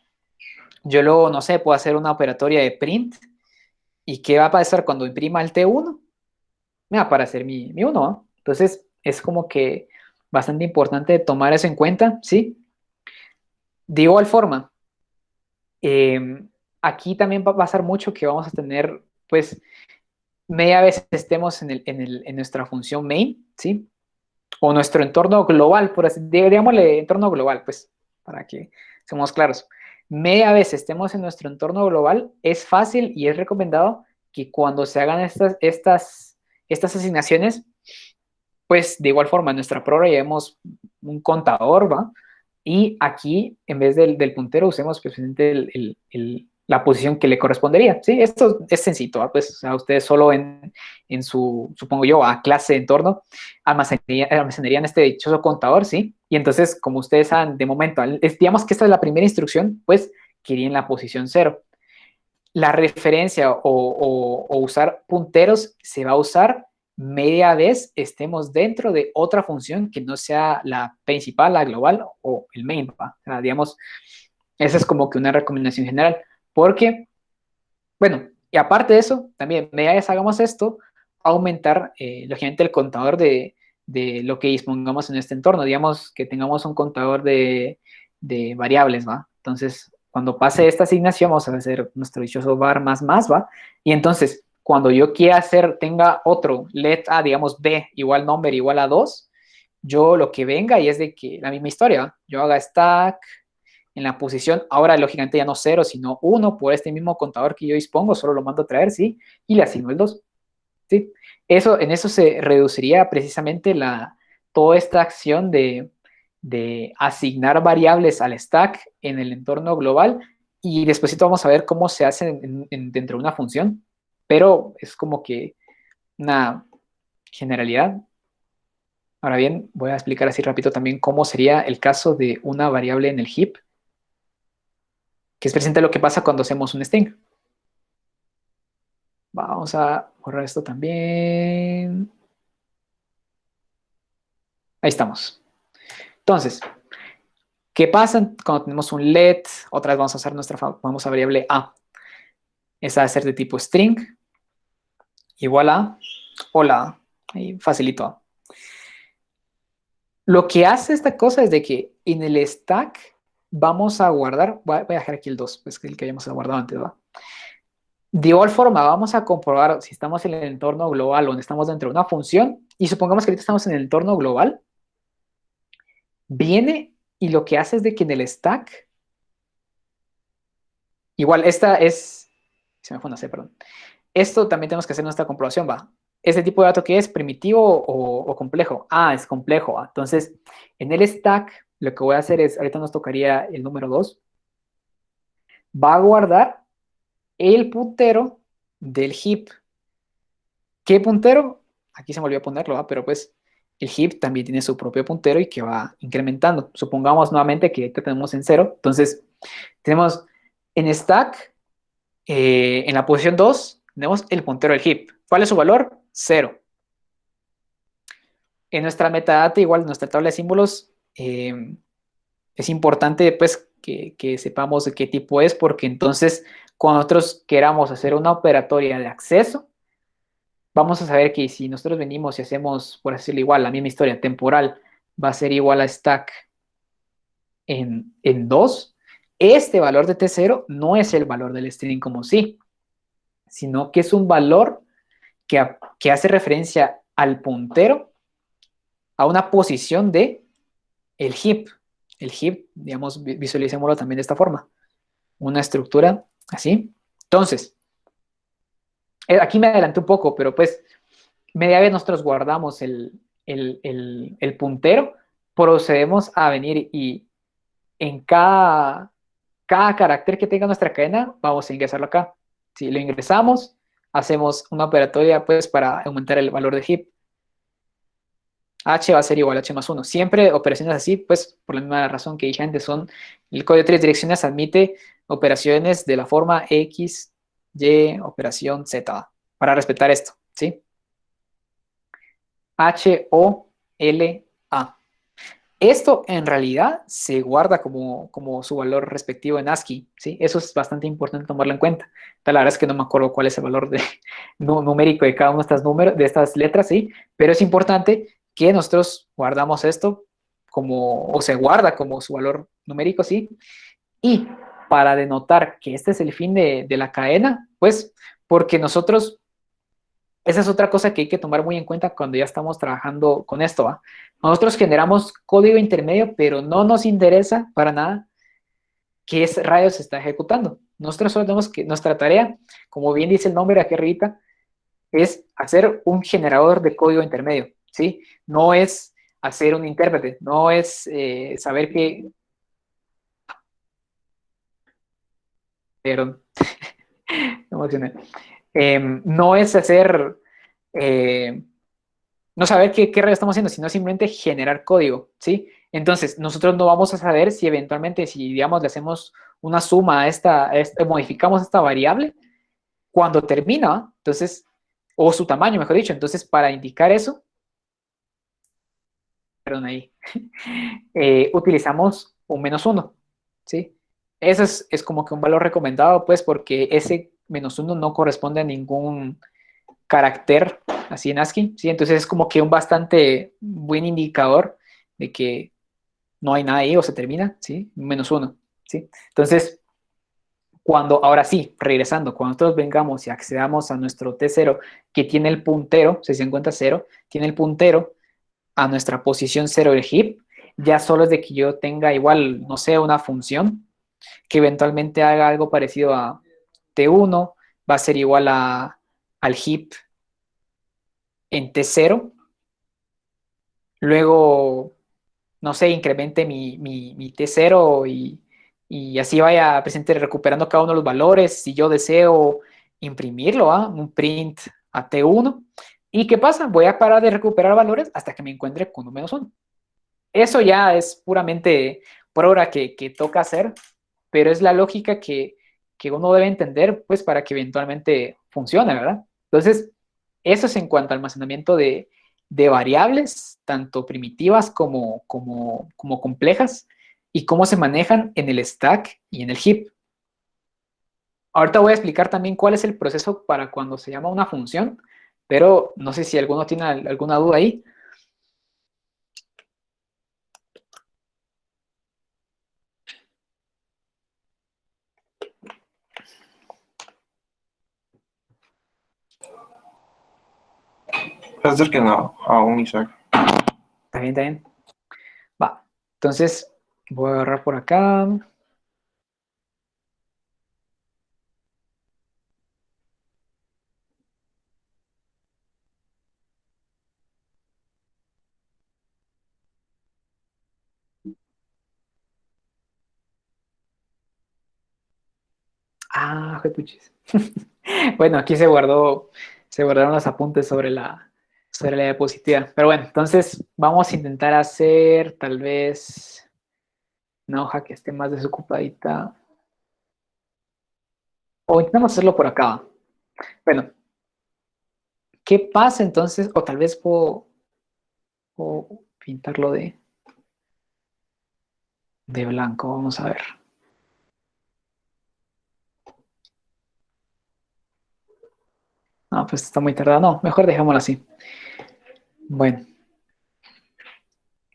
Yo luego, no sé, puedo hacer una operatoria de print. ¿Y qué va a pasar cuando imprima el T1? Me va a aparecer mi 1, ¿no? Entonces, es como que bastante importante tomar eso en cuenta, ¿sí? De igual forma, aquí también va a pasar mucho que vamos a tener, pues, media vez estemos en nuestra función main, ¿sí? O nuestro entorno global, por así, digámosle entorno global, pues, para que seamos claros. Media vez estemos en nuestro entorno global, es fácil y es recomendado que cuando se hagan estas asignaciones, pues de igual forma en nuestra prueba llevemos un contador, ¿va? Y aquí, en vez del puntero, usemos precisamente la posición que le correspondería, ¿sí? Esto es sencillo, ¿va? Pues o sea, ustedes solo en su, supongo yo, a clase de entorno, almacenarían este dichoso contador, ¿sí? Y entonces, como ustedes saben, de momento, digamos que esta es la primera instrucción, pues, que iría en la posición 0. La referencia o usar punteros se va a usar media vez estemos dentro de otra función que no sea la principal, la global o el main, ¿va? O sea, digamos, esa es como que una recomendación general, porque, bueno, y aparte de eso, también media vez hagamos esto, aumentar, lógicamente, el contador de lo que dispongamos en este entorno, digamos que tengamos un contador de variables, ¿va? Entonces, cuando pase esta asignación, vamos a hacer nuestro dichoso var más, ¿va? Y entonces, cuando yo quiera hacer, tenga otro let a, digamos, b igual number igual a 2, yo lo que venga y es de que la misma historia, ¿va? Yo haga stack en la posición, ahora lógicamente ya no 0, sino 1 por este mismo contador que yo dispongo, solo lo mando a traer, ¿sí? Y le asigno el 2, ¿sí? En eso se reduciría precisamente toda esta acción de asignar variables al stack en el entorno global y después vamos a ver cómo se hace dentro de una función, pero es como que una generalidad. Ahora bien, voy a explicar así rápido también cómo sería el caso de una variable en el heap, que es presente lo que pasa cuando hacemos un string. Vamos a borrar esto también. Ahí estamos. Entonces, ¿qué pasa cuando tenemos un let? Otra vez vamos a usar nuestra famosa variable a. Esa va a ser de tipo string, igual a, hola, ahí facilito a. Lo que hace esta cosa es de que en el stack vamos a guardar, voy a dejar aquí el 2, pues que el que habíamos guardado antes, ¿va? De igual forma, vamos a comprobar si estamos en el entorno global o estamos dentro de una función, y supongamos que ahorita estamos en el entorno global, viene y lo que hace es de que en el stack, igual esta es, se me fue una C, perdón. Esto también tenemos que hacer nuestra comprobación, ¿va? ¿Este tipo de dato qué es? ¿Primitivo o complejo? Ah, es complejo, ¿va? Entonces, en el stack, lo que voy a hacer es, ahorita nos tocaría el número 2, va a guardar el puntero del heap. ¿Qué puntero? Aquí se me olvidó ponerlo, ¿va? Pero pues el heap también tiene su propio puntero y que va incrementando. Supongamos nuevamente que ahorita tenemos en 0. Entonces, tenemos en stack, en la posición 2, tenemos el puntero del heap. ¿Cuál es su valor? 0. En nuestra metadata, igual en nuestra tabla de símbolos, es importante pues que sepamos de qué tipo es, porque entonces cuando nosotros queramos hacer una operatoria de acceso, vamos a saber que si nosotros venimos y hacemos, por decirlo igual, la misma historia temporal, va a ser igual a stack en 2, este valor de T0 no es el valor del string como sí, sino que es un valor que hace referencia al puntero a una posición de el heap. El heap, digamos, visualicémoslo también de esta forma. Una estructura así. Entonces, aquí me adelanté un poco, pero pues media vez nosotros guardamos el puntero, procedemos a venir y en cada carácter que tenga nuestra cadena, vamos a ingresarlo acá. Si lo ingresamos, hacemos una operatoria pues para aumentar el valor de heap. H va a ser igual a H más 1. Siempre operaciones así, pues por la misma razón que dije antes, son el código de 3 direcciones admite operaciones de la forma X, Y, operación Z, para respetar esto, ¿sí? H, O, L, A. Esto en realidad se guarda como su valor respectivo en ASCII, ¿sí? Eso es bastante importante tomarlo en cuenta. La verdad es que no me acuerdo cuál es el valor numérico de cada una de estas letras, ¿sí? Pero es importante que nosotros guardamos esto o se guarda como su valor numérico, ¿sí? Y para denotar que este es el fin de la cadena, pues porque nosotros esa es otra cosa que hay que tomar muy en cuenta cuando ya estamos trabajando con esto, ¿va? Nosotros generamos código intermedio, pero no nos interesa para nada qué rayos se está ejecutando. Nosotros solo tenemos que, nuestra tarea, como bien dice el nombre aquí arriba, es hacer un generador de código intermedio, ¿sí? No es hacer un intérprete, no es saber que... Perdón, me emocioné. No es hacer... eh, no saber qué rayos estamos haciendo, sino simplemente generar código, ¿sí? Entonces, nosotros no vamos a saber si eventualmente, si digamos, le hacemos una suma modificamos esta variable cuando termina, ¿va? Entonces, o su tamaño, mejor dicho. Entonces, para indicar eso, perdón, ahí, utilizamos un -1, ¿sí? Eso es como que un valor recomendado, pues, porque ese -1 no corresponde a ningún carácter así en ASCII, ¿sí? Entonces es como que un bastante buen indicador de que no hay nada ahí o se termina, ¿sí? -1, ¿sí? Entonces, ahora sí, regresando, cuando nosotros vengamos y accedamos a nuestro T0 que tiene el puntero, se encuentra 0, tiene el puntero a nuestra posición 0 del heap, ya solo es de que yo tenga igual, no sé, una función que eventualmente haga algo parecido a T1, va a ser igual al heap en T0, luego, no sé, incremente mi T0 y así vaya presente recuperando cada uno de los valores. Si yo deseo imprimirlo, un print a T1, ¿Y qué pasa? Voy a parar de recuperar valores hasta que me encuentre con un -1. Eso ya es puramente prueba que toca hacer, pero es la lógica que uno debe entender pues para que eventualmente funcione, ¿verdad? Entonces, eso es en cuanto al almacenamiento de variables, tanto primitivas como complejas, y cómo se manejan en el stack y en el heap. Ahorita voy a explicar también cuál es el proceso para cuando se llama una función, pero no sé si alguno tiene alguna duda ahí. Puede ser que no, aún, Isaac. Está bien, está bien. Va, entonces voy a agarrar por acá. Ah, juepuchis. Bueno, aquí se guardaron los apuntes sobre la diapositiva. Pero bueno, entonces vamos a intentar hacer tal vez una hoja que esté más desocupadita. O intentamos hacerlo por acá. Bueno, ¿qué pasa entonces? O tal vez puedo pintarlo de blanco. Vamos a ver. No, pues está muy tardado. No, mejor dejémoslo así. Bueno,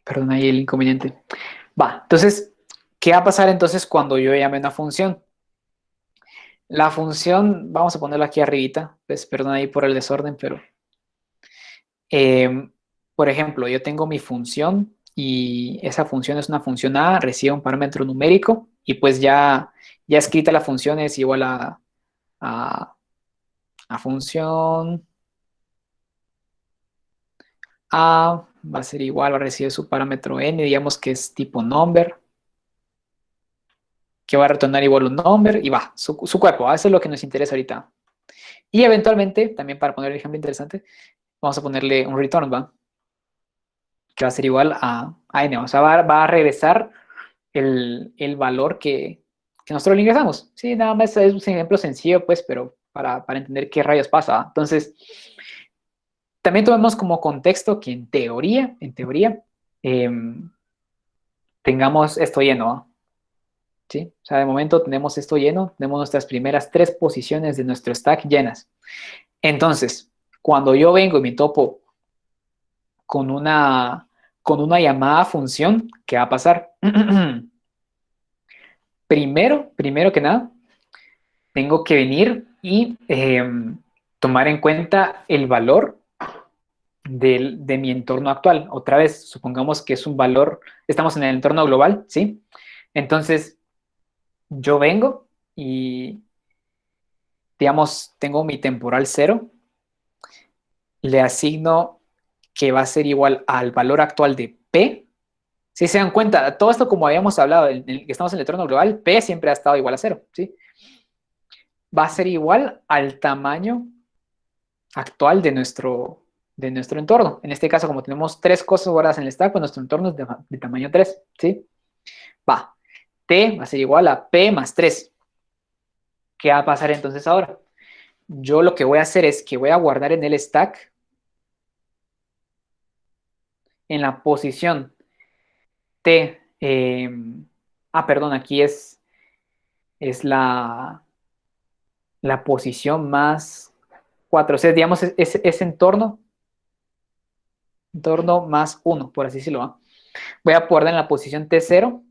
perdón ahí el inconveniente. Va, entonces, ¿qué va a pasar entonces cuando yo llame una función? La función, vamos a ponerla aquí arribita, pues perdón ahí por el desorden, pero eh, por ejemplo, yo tengo mi función y esa función es una función A, recibe un parámetro numérico y pues ya escrita la función es igual a, a función A, va a ser igual, va a recibir su parámetro n, digamos que es tipo number, que va a retornar igual un number y va, su cuerpo, eso es lo que nos interesa ahorita. Y eventualmente, también para poner el ejemplo interesante, vamos a ponerle un return, ¿va? Que va a ser igual a n, o sea, va a regresar el valor que nosotros le ingresamos. Sí, nada más es un ejemplo sencillo, pues, pero para entender qué rayos pasa. Entonces, también tomemos como contexto que en teoría, eh, tengamos esto lleno, ¿no? ¿Sí? O sea, de momento tenemos esto lleno, tenemos nuestras primeras 3 posiciones de nuestro stack llenas. Entonces, cuando yo vengo y me topo con una llamada a función, ¿qué va a pasar? Primero que nada, tengo que venir y tomar en cuenta el valor de mi entorno actual. Otra vez, supongamos que es un valor, estamos en el entorno global, ¿sí? Entonces, yo vengo y, digamos, tengo mi temporal 0, le asigno que va a ser igual al valor actual de P. Si se dan cuenta, todo esto como habíamos hablado, en el que estamos en el entorno global, P siempre ha estado igual a 0, ¿sí? Va a ser igual al tamaño actual de nuestro entorno. En este caso, como tenemos 3 cosas guardadas en el stack, pues nuestro entorno es de tamaño 3, ¿sí? Va, T va a ser igual a P más 3. ¿Qué va a pasar entonces ahora? Yo lo que voy a hacer es que voy a guardar en el stack, en la posición T, perdón, aquí es la posición más 4, o sea, digamos, es entorno más 1, por así decirlo, ¿va? Voy a guardar en la posición T0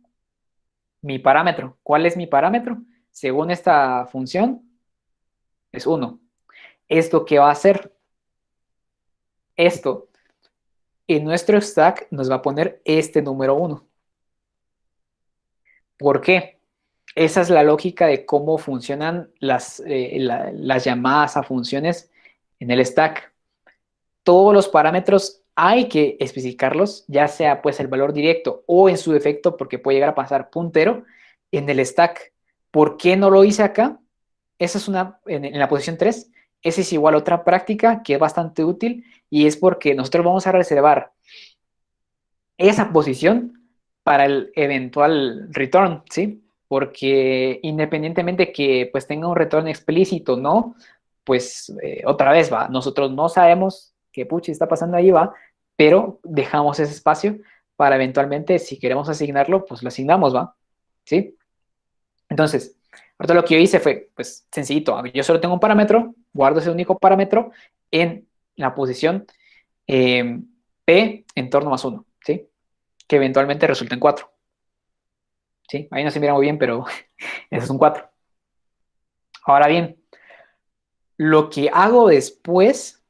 mi parámetro. ¿Cuál es mi parámetro? Según esta función, es 1. ¿Esto qué va a hacer? Esto en nuestro stack nos va a poner este número 1. ¿Por qué? Esa es la lógica de cómo funcionan las llamadas a funciones en el stack. Todos los parámetros hay que especificarlos, ya sea pues el valor directo o en su defecto, porque puede llegar a pasar puntero, en el stack. ¿Por qué no lo hice acá? Esa es en la posición 3. esa es igual otra práctica que es bastante útil y es porque nosotros vamos a reservar esa posición para el eventual return, ¿sí? Porque independientemente que pues tenga un retorno explícito, ¿no? Pues otra vez va, nosotros no sabemos qué puchi está pasando ahí, va, pero dejamos ese espacio para eventualmente, si queremos asignarlo, pues lo asignamos, va, ¿sí? Entonces, ahorita lo que yo hice fue, pues sencillito, yo solo tengo un parámetro, guardo ese único parámetro en la posición eh, P en torno más 1, ¿sí? Que eventualmente resulta en 4. ¿Sí? Ahí no se mira muy bien, pero eso es un 4. Ahora bien, lo que hago después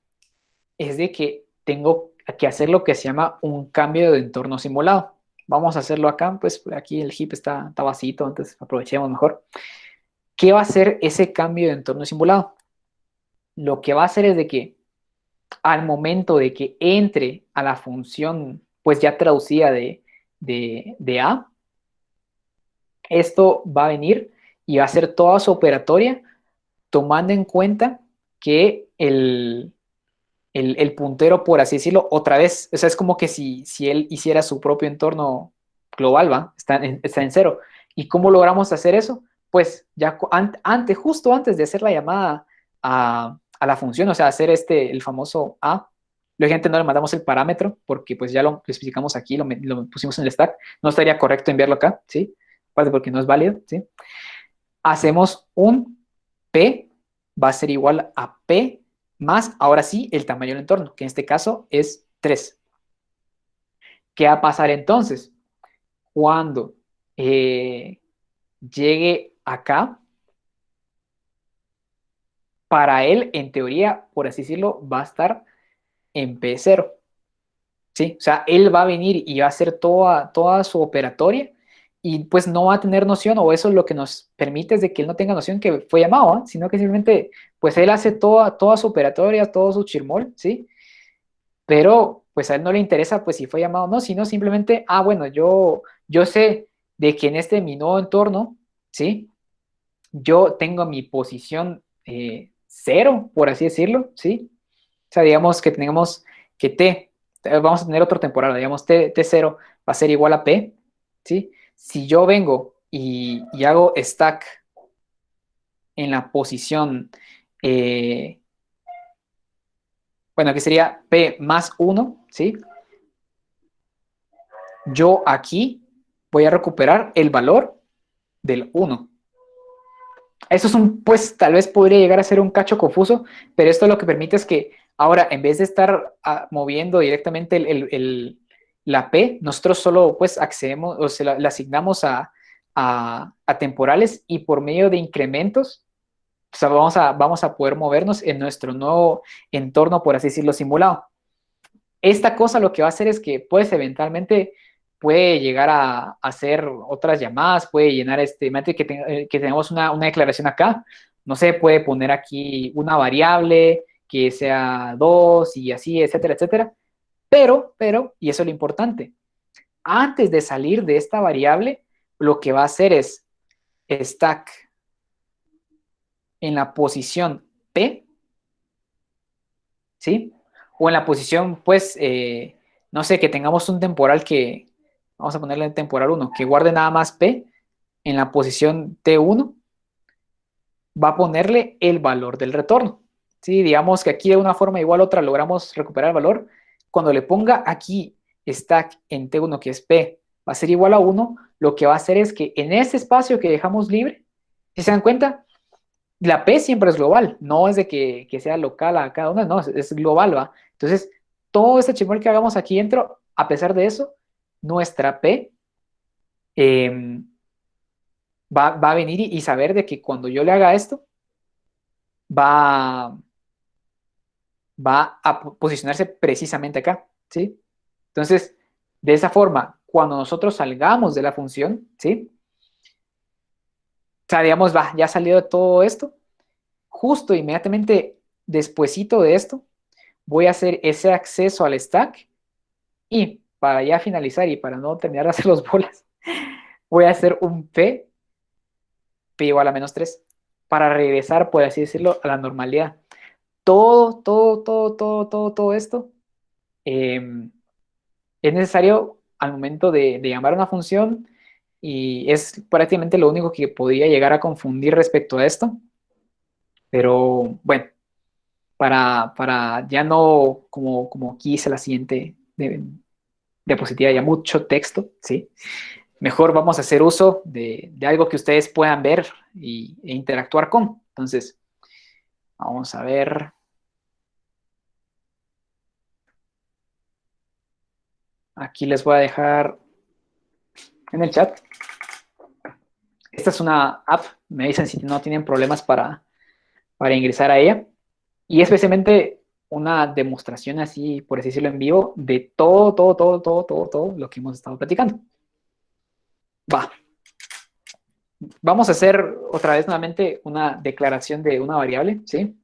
es de que tengo que hacer lo que se llama un cambio de entorno simulado. Vamos a hacerlo acá, pues aquí el heap está vacío, entonces aprovechemos mejor. ¿Qué va a hacer ese cambio de entorno simulado? Lo que va a hacer es de que al momento de que entre a la función, pues ya traducida de A, esto va a venir y va a hacer toda su operatoria tomando en cuenta que el puntero, por así decirlo, otra vez, o sea, es como que si él hiciera su propio entorno global, ¿va? Está en cero. ¿Y cómo logramos hacer eso? Pues ya justo antes de hacer la llamada a la función, o sea, hacer el famoso A, lógicamente no le mandamos el parámetro porque pues ya lo especificamos aquí, lo pusimos en el stack, no estaría correcto enviarlo acá, ¿sí? Aparte porque no es válido, ¿sí? Hacemos un P va a ser igual a P más, ahora sí, el tamaño del entorno, que en este caso es 3. ¿Qué va a pasar entonces? Cuando llegue acá, para él, en teoría, por así decirlo, va a estar en P0. ¿Sí? O sea, él va a venir y va a hacer toda su operatoria y pues no va a tener noción, o eso es lo que nos permite es de que él no tenga noción que fue llamado, ¿eh? Sino que simplemente, pues él hace toda su operatoria, todo su chirmol, ¿sí? Pero pues a él no le interesa pues si fue llamado o no, sino simplemente, bueno, yo sé de que en mi nuevo entorno, ¿sí? Yo tengo mi posición 0, por así decirlo, ¿sí? O sea, digamos que tenemos que vamos a tener otro temporal, digamos T0 va a ser igual a P, ¿sí? Si yo vengo y hago stack en la posición, eh, bueno, que sería P más 1, ¿sí? Yo aquí voy a recuperar el valor del 1. Eso es pues tal vez podría llegar a ser un cacho confuso, pero esto lo que permite es que ahora, en vez de estar moviendo directamente la P, nosotros solo pues accedemos o se la asignamos a temporales y por medio de incrementos, o sea, vamos a poder movernos en nuestro nuevo entorno, por así decirlo, simulado. Esta cosa lo que va a hacer es que pues eventualmente puede llegar a hacer otras llamadas, puede llenar imagínate que tenemos una declaración acá, no sé, puede poner aquí una variable que sea 2 y así, etcétera, etcétera. Y eso es lo importante, antes de salir de esta variable, lo que va a hacer es stack en la posición P, ¿sí? O en la posición, pues, no sé, que tengamos un temporal vamos a ponerle temporal 1, que guarde nada más P en la posición T1, va a ponerle el valor del retorno. ¿Sí? Digamos que aquí de una forma igual otra logramos recuperar el valor. Cuando le ponga aquí stack en T1, que es P, va a ser igual a 1, lo que va a hacer es que en ese espacio que dejamos libre, si se dan cuenta, la P siempre es global, no es de que sea local a cada una, no, es global, ¿va? Entonces, todo este chimol que hagamos aquí dentro, a pesar de eso, nuestra P eh, va a venir y saber de que cuando yo le haga esto, va, va a posicionarse precisamente acá, ¿sí? Entonces, de esa forma, cuando nosotros salgamos de la función, ¿sí? O sea, digamos, ya salió de todo esto, justo inmediatamente despuesito de esto, voy a hacer ese acceso al stack y para ya finalizar y para no terminar de hacer los bolas, voy a hacer un P igual a -3 para regresar, por así decirlo, a la normalidad. todo esto es necesario al momento de llamar a una función y es prácticamente lo único que podría llegar a confundir respecto a esto. Pero bueno, para ya no, como aquí hice la siguiente diapositiva, ya mucho texto, ¿sí? Mejor vamos a hacer uso de algo que ustedes puedan ver e interactuar con. Entonces, vamos a ver. Aquí les voy a dejar en el chat. Esta es una app, me dicen si no tienen problemas para ingresar a ella. Y especialmente una demostración así, por así decirlo, en vivo, de todo lo que hemos estado platicando. Va. Vamos a hacer otra vez nuevamente una declaración de una variable, ¿sí?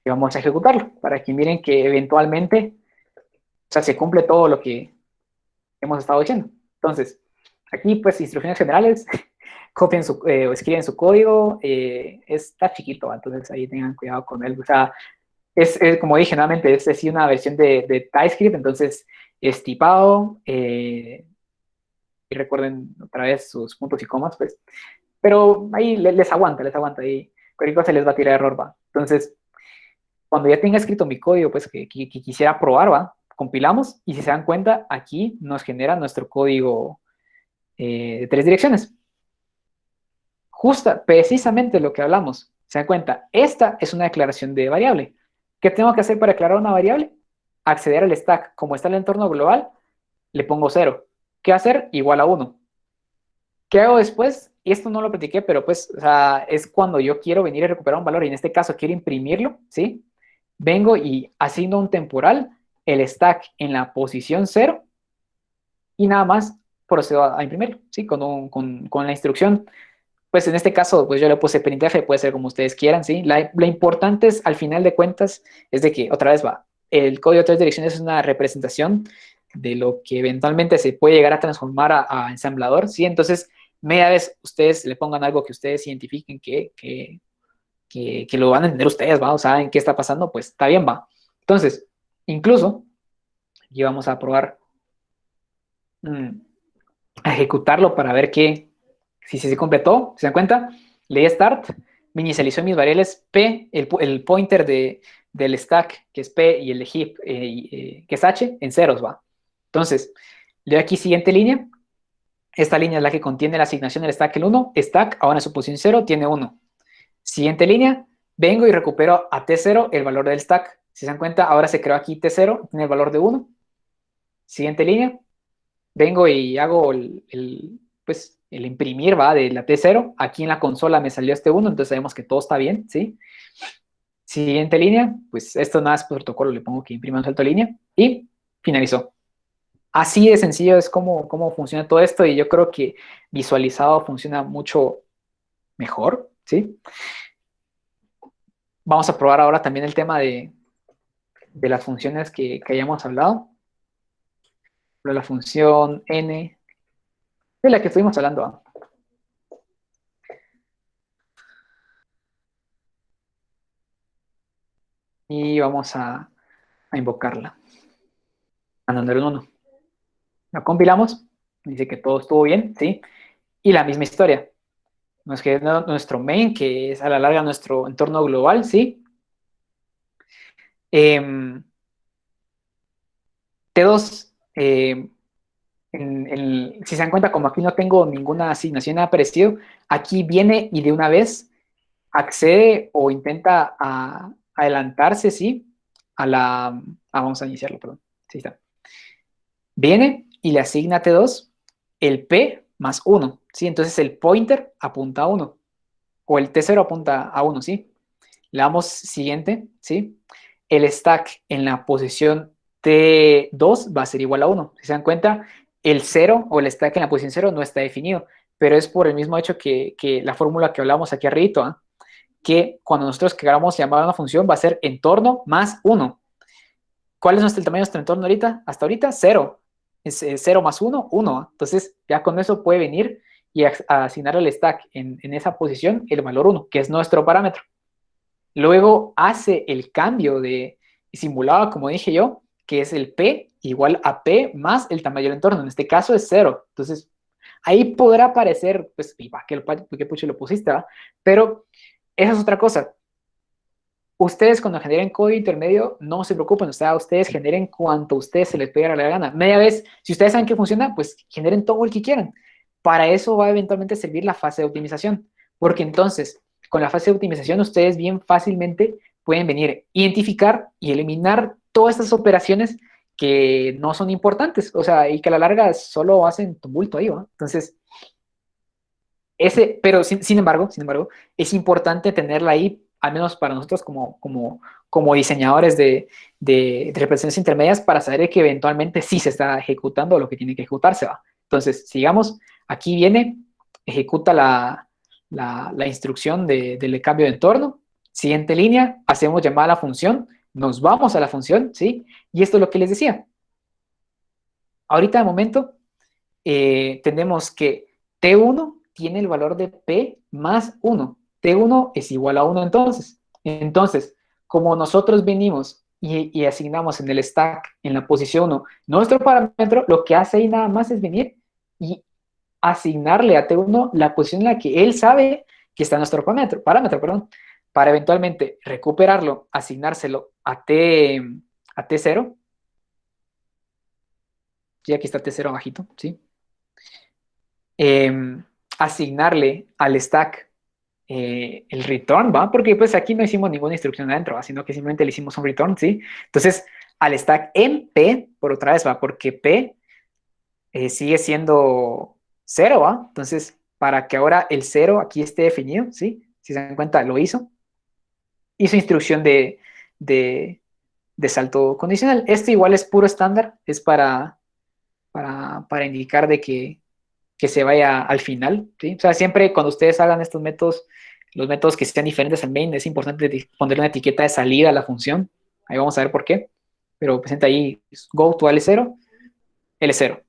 Y vamos a ejecutarlo para que miren que eventualmente, o sea, se cumple todo lo que hemos estado diciendo. Entonces, aquí pues instrucciones generales, copien o escriben su código, está chiquito, entonces ahí tengan cuidado con él. O sea, como dije nuevamente, es así una versión de TypeScript, entonces es tipado, y recuerden otra vez sus puntos y comas, pues, pero ahí les aguanta, ahí cualquier cosa les va a tirar error, va. Entonces, cuando ya tenga escrito mi código, pues, que quisiera probar, va, compilamos, y si se dan cuenta, aquí nos genera nuestro código de 3 direcciones. Precisamente lo que hablamos. Se dan cuenta, esta es una declaración de variable. ¿Qué tengo que hacer para declarar una variable? Acceder al stack. Como está el entorno global, le pongo 0. ¿Qué hacer? Igual a 1. ¿Qué hago después? Y esto no lo platiqué, pero pues, o sea, es cuando yo quiero venir a recuperar un valor, y en este caso quiero imprimirlo, ¿sí? Vengo y asigno un temporal, el stack en la posición 0, y nada más procedo a imprimirlo, ¿sí? Con la instrucción. Pues en este caso, pues yo le puse printf, puede ser como ustedes quieran, ¿sí? Lo importante es, al final de cuentas, es de que, otra vez va, el código de 3 direcciones es una representación de lo que eventualmente se puede llegar a transformar a ensamblador, ¿sí? Entonces, media vez ustedes le pongan algo que ustedes identifiquen que lo van a entender ustedes, ¿va? O saben qué está pasando, pues está bien, va. Entonces, incluso, aquí vamos a probar a ejecutarlo para ver si se completó. ¿Se dan cuenta? Le di start, me inicializó mis variables P, el pointer del stack, que es P, y el de heap, que es H, en ceros, va. Entonces, le doy aquí siguiente línea. Esta línea es la que contiene la asignación del stack el 1. Stack, ahora en su posición 0, tiene 1. Siguiente línea, vengo y recupero a T0 el valor del stack. Si se dan cuenta, ahora se creó aquí T0, tiene el valor de 1. Siguiente línea, vengo y hago pues, el imprimir, ¿va? De la T0. Aquí en la consola me salió este 1, entonces sabemos que todo está bien, ¿sí? Siguiente línea, pues esto nada es protocolo, le pongo que imprima un salto de línea y finalizó. Así de sencillo es cómo funciona todo esto, y yo creo que visualizado funciona mucho mejor, ¿sí? Vamos a probar ahora también el tema de las funciones que hayamos hablado. La función n, de la que estuvimos hablando, ¿va? Y vamos a invocarla, mandándole un 1. La compilamos, dice que todo estuvo bien, ¿sí? Y la misma historia. Nos queda nuestro main, que es a la larga nuestro entorno global, ¿sí? T2, si se dan cuenta, como aquí no tengo ninguna asignación nada parecido, aquí viene y de una vez accede o intenta adelantarse, ¿sí? Vamos a iniciarlo, perdón. Sí está. Viene y le asigna T2 el P más 1, ¿sí? Entonces el pointer apunta a 1, o el T0 apunta a 1, ¿sí? Le damos siguiente, ¿sí? El stack en la posición T2 va a ser igual a 1. Si se dan cuenta, el 0 o el stack en la posición 0 no está definido, pero es por el mismo hecho que la fórmula que hablamos aquí arriba, ¿eh? Que cuando nosotros queramos llamar a una función va a ser entorno más 1. ¿Cuál es el tamaño de nuestro entorno ahorita? Hasta ahorita, 0. Es 0 más 1, 1. Entonces, ya con eso puede venir y asignar al stack en esa posición el valor 1, que es nuestro parámetro. luego hace el cambio de simulado, como dije yo, que es el P igual a P más el tamaño del entorno. En este caso es 0. Entonces, ahí podrá parecer, pues, ¿y para qué pucho lo pusiste? ¿Va? Pero esa es otra cosa. Ustedes cuando generen código intermedio, no se preocupen, o sea, ustedes generen cuanto a ustedes se les pegue la gana. Media vez, si ustedes saben que funciona, pues generen todo el que quieran. Para eso va a eventualmente servir la fase de optimización, porque entonces, con la fase de optimización, ustedes bien fácilmente pueden venir, identificar y eliminar todas estas operaciones que no son importantes, o sea, y que a la larga solo hacen tumulto ahí, ¿va? Entonces, pero sin embargo, es importante tenerla ahí, al menos para nosotros como diseñadores de representaciones intermedias, para saber que eventualmente sí se está ejecutando lo que tiene que ejecutarse, ¿va? Entonces, sigamos, aquí viene, ejecuta la instrucción del cambio de entorno. Siguiente línea, hacemos llamada a la función, nos vamos a la función, ¿sí? Y esto es lo que les decía. Ahorita de momento tenemos que T1 tiene el valor de P más 1. T1 es igual a 1 entonces. Entonces, como nosotros venimos y asignamos en el stack, en la posición 1, nuestro parámetro, lo que hace ahí nada más es venir y asignarle a T1 la posición en la que él sabe que está nuestro parámetro, perdón, para eventualmente recuperarlo, asignárselo a T0. Sí, aquí está T0 bajito, ¿sí? Asignarle al stack el return, ¿va? Porque pues aquí no hicimos ninguna instrucción adentro, ¿va? Sino que simplemente le hicimos un return, ¿sí? Entonces, al stack en P, por otra vez, ¿va? Porque P sigue siendo 0, ¿va? Entonces, para que ahora el 0 aquí esté definido, ¿sí? Si se dan cuenta, lo hizo. Hizo instrucción de, de salto condicional. Esto igual es puro estándar, es para indicar de que se vaya al final, ¿sí? O sea, siempre cuando ustedes hagan estos métodos, los métodos que sean diferentes al main, es importante ponerle una etiqueta de salida a la función. Ahí vamos a ver por qué. Pero presenta ahí go to L0, L0.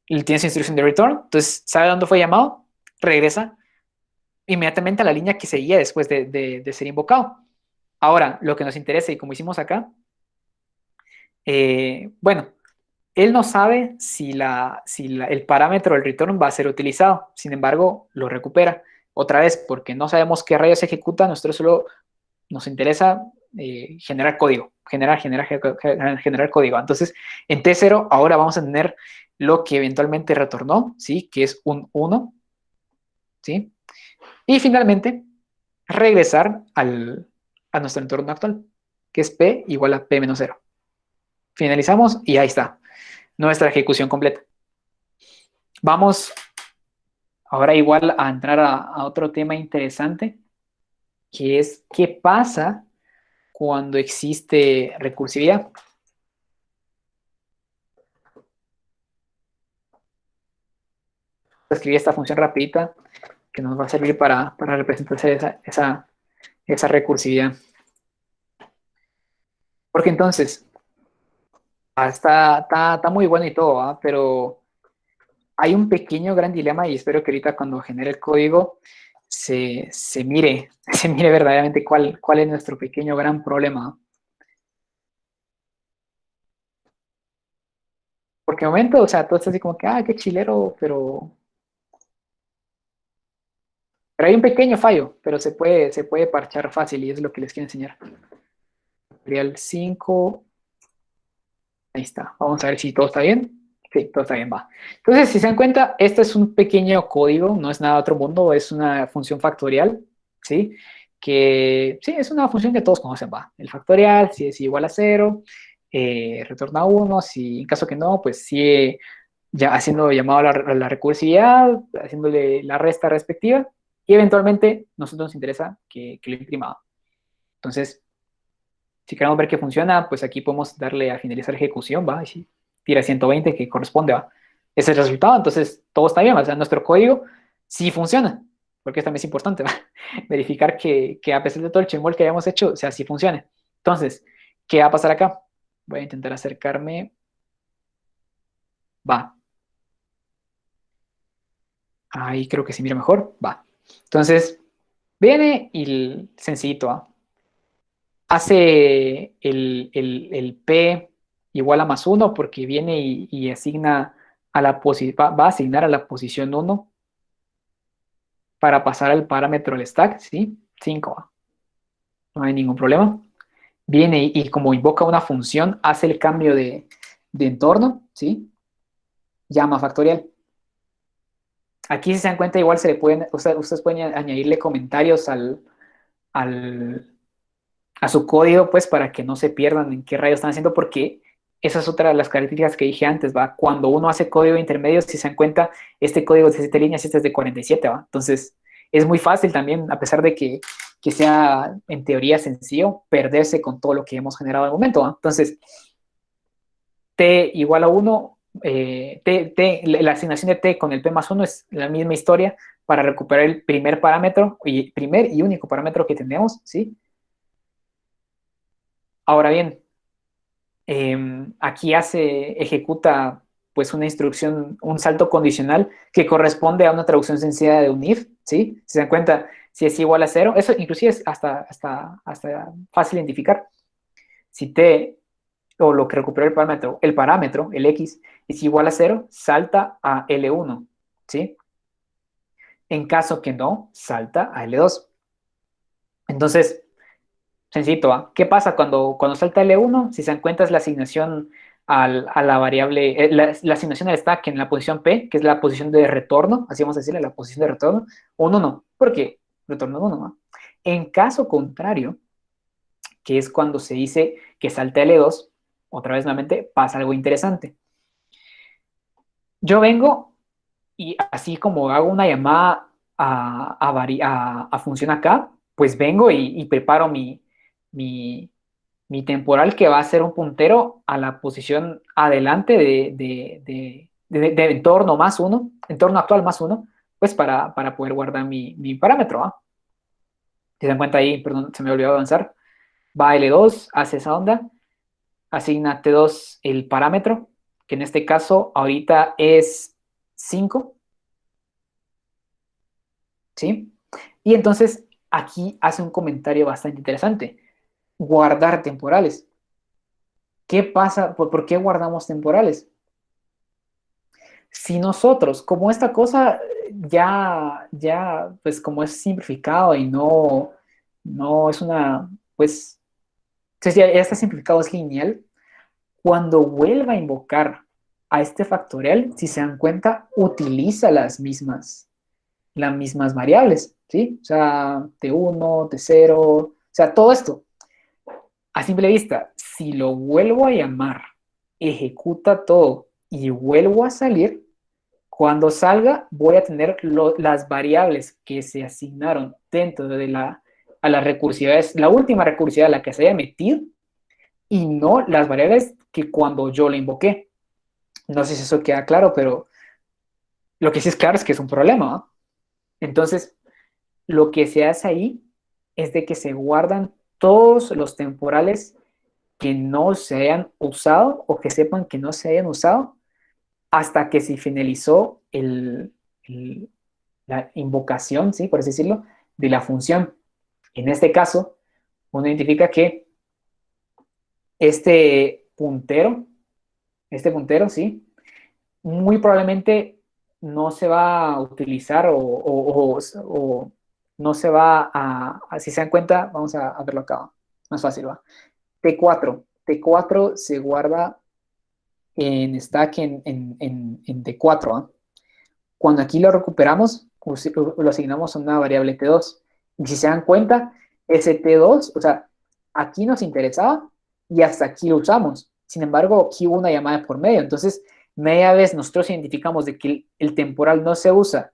Y tiene su instrucción de return, entonces sabe dónde fue llamado, regresa inmediatamente a la línea que seguía después de ser invocado. Ahora, lo que nos interesa, y como hicimos acá, bueno, él no sabe si el parámetro del return va a ser utilizado, sin embargo, lo recupera. Otra vez, porque no sabemos qué rayos se ejecuta, nosotros solo nos interesa generar código, generar código. Entonces, en T0 ahora vamos a tener lo que eventualmente retornó, ¿sí? Que es un 1, ¿sí? Y finalmente, regresar a nuestro entorno actual, que es P igual a P menos 0. Finalizamos y ahí está nuestra ejecución completa. Vamos ahora igual a entrar a otro tema interesante, que es qué pasa cuando existe recursividad. Escribí esta función rapidita que nos va a servir para representar esa recursividad. Porque entonces, está muy bueno y todo, ¿ah? Pero hay un pequeño gran dilema y espero que ahorita cuando genere el código se mire, se mire verdaderamente cuál es nuestro pequeño gran problema. Porque de momento, o sea, todo está así como que, qué chilero, pero hay un pequeño fallo, pero se puede parchar fácil y es lo que les quiero enseñar. Tutorial 5, ahí está. Vamos a ver si todo está bien. Sí, todo está bien, va. Entonces, si se dan cuenta, este es un pequeño código, no es nada de otro mundo, es una función factorial, ¿sí? Que sí, es una función que todos conocen, va. El factorial, si es igual a 0, retorna 1, si en caso que no, pues sigue ya haciendo llamado a la recursividad, haciéndole la resta respectiva, y eventualmente nosotros nos interesa que lo imprima. Entonces, si queremos ver que funciona, pues aquí podemos darle a finalizar ejecución, ¿va? Y si tira 120 que corresponde, ¿va? Ese es el resultado, entonces todo está bien, o sea, nuestro código sí funciona, porque esto también es importante, ¿va? Verificar que a pesar de todo el chimol que hayamos hecho, o sea, sí funcione. Entonces, ¿qué va a pasar acá? Voy a intentar acercarme. Va. Ahí creo que se mira mejor. Va. Entonces, viene y sencillito, ¿va? hace el P igual a más 1 porque viene y asigna a la va a asignar a la posición 1 para pasar al parámetro del stack, ¿sí? 5, no hay ningún problema. Viene y como invoca una función, hace el cambio de entorno, ¿sí? Llama factorial. Aquí, si se dan cuenta, igual se le pueden, ustedes pueden añadirle comentarios a su código, pues, para que no se pierdan en qué rayos están haciendo, porque esa es otra de las características que dije antes, ¿va? Cuando uno hace código intermedio, si se dan cuenta, este código es de 7 líneas, este es de 47, ¿va? Entonces, es muy fácil también, a pesar de que sea en teoría sencillo, perderse con todo lo que hemos generado al momento, ¿va? Entonces, t igual a 1, la asignación de t con el p más 1 es la misma historia para recuperar el primer parámetro, y primer y único parámetro que tenemos, ¿sí? Ahora bien, aquí ejecuta pues una instrucción, un salto condicional que corresponde a una traducción sencilla de un if, ¿sí? Si se dan cuenta, si es igual a 0, eso inclusive es hasta fácil identificar. Si t, o lo que recuperó el parámetro, el x, es igual a 0, salta a L1, ¿sí? En caso que no, salta a L2. Entonces, sencillito, ¿ah? ¿Qué pasa cuando salta L1? Si se dan cuenta es la asignación a la variable, la asignación al stack en la posición P, que es la posición de retorno, así vamos a decirle, la posición de retorno, 1 no, porque retorno 1, ¿no? En caso contrario, que es cuando se dice que salta L2, otra vez nuevamente pasa algo interesante. Yo vengo y así como hago una llamada a función acá, pues vengo y preparo mi, mi temporal que va a ser un puntero a la posición adelante de entorno más 1, entorno actual más 1, pues para poder guardar mi parámetro. ¿Ah? Si se dan cuenta ahí, perdón, se me olvidó avanzar, va L2, hace esa onda, asigna T2 el parámetro, que en este caso ahorita es 5, ¿sí? Y entonces aquí hace un comentario bastante interesante, guardar temporales. ¿Qué pasa? ¿Por qué guardamos temporales? Si nosotros, como esta cosa pues como es simplificado y no es una, pues, si ya está simplificado, es lineal, cuando vuelva a invocar a este factorial, si se dan cuenta, utiliza las mismas variables, ¿sí? O sea, T1, T0, o sea, todo esto. A simple vista, si lo vuelvo a llamar, ejecuta todo y vuelvo a salir, cuando salga voy a tener las variables que se asignaron dentro de a las recursividades, la última recursividad a la que se haya metido y no las variables que cuando yo la invoqué. No sé si eso queda claro, pero lo que sí es claro es que es un problema, ¿no? Entonces, lo que se hace ahí es de que se guardan todos los temporales que no se hayan usado o que sepan que no se hayan usado hasta que se finalizó la invocación, ¿sí? Por así decirlo, de la función. En este caso, uno identifica que este puntero, ¿sí? Muy probablemente no se va a utilizar o no se va si se dan cuenta, vamos a verlo acá, más fácil, ¿va? T4 se guarda en stack en T4, ¿eh? Cuando aquí lo recuperamos, lo asignamos a una variable T2. Y si se dan cuenta, ese T2, o sea, aquí nos interesaba y hasta aquí lo usamos. Sin embargo, aquí hubo una llamada por medio. Entonces, media vez nosotros identificamos de que el temporal no se usa,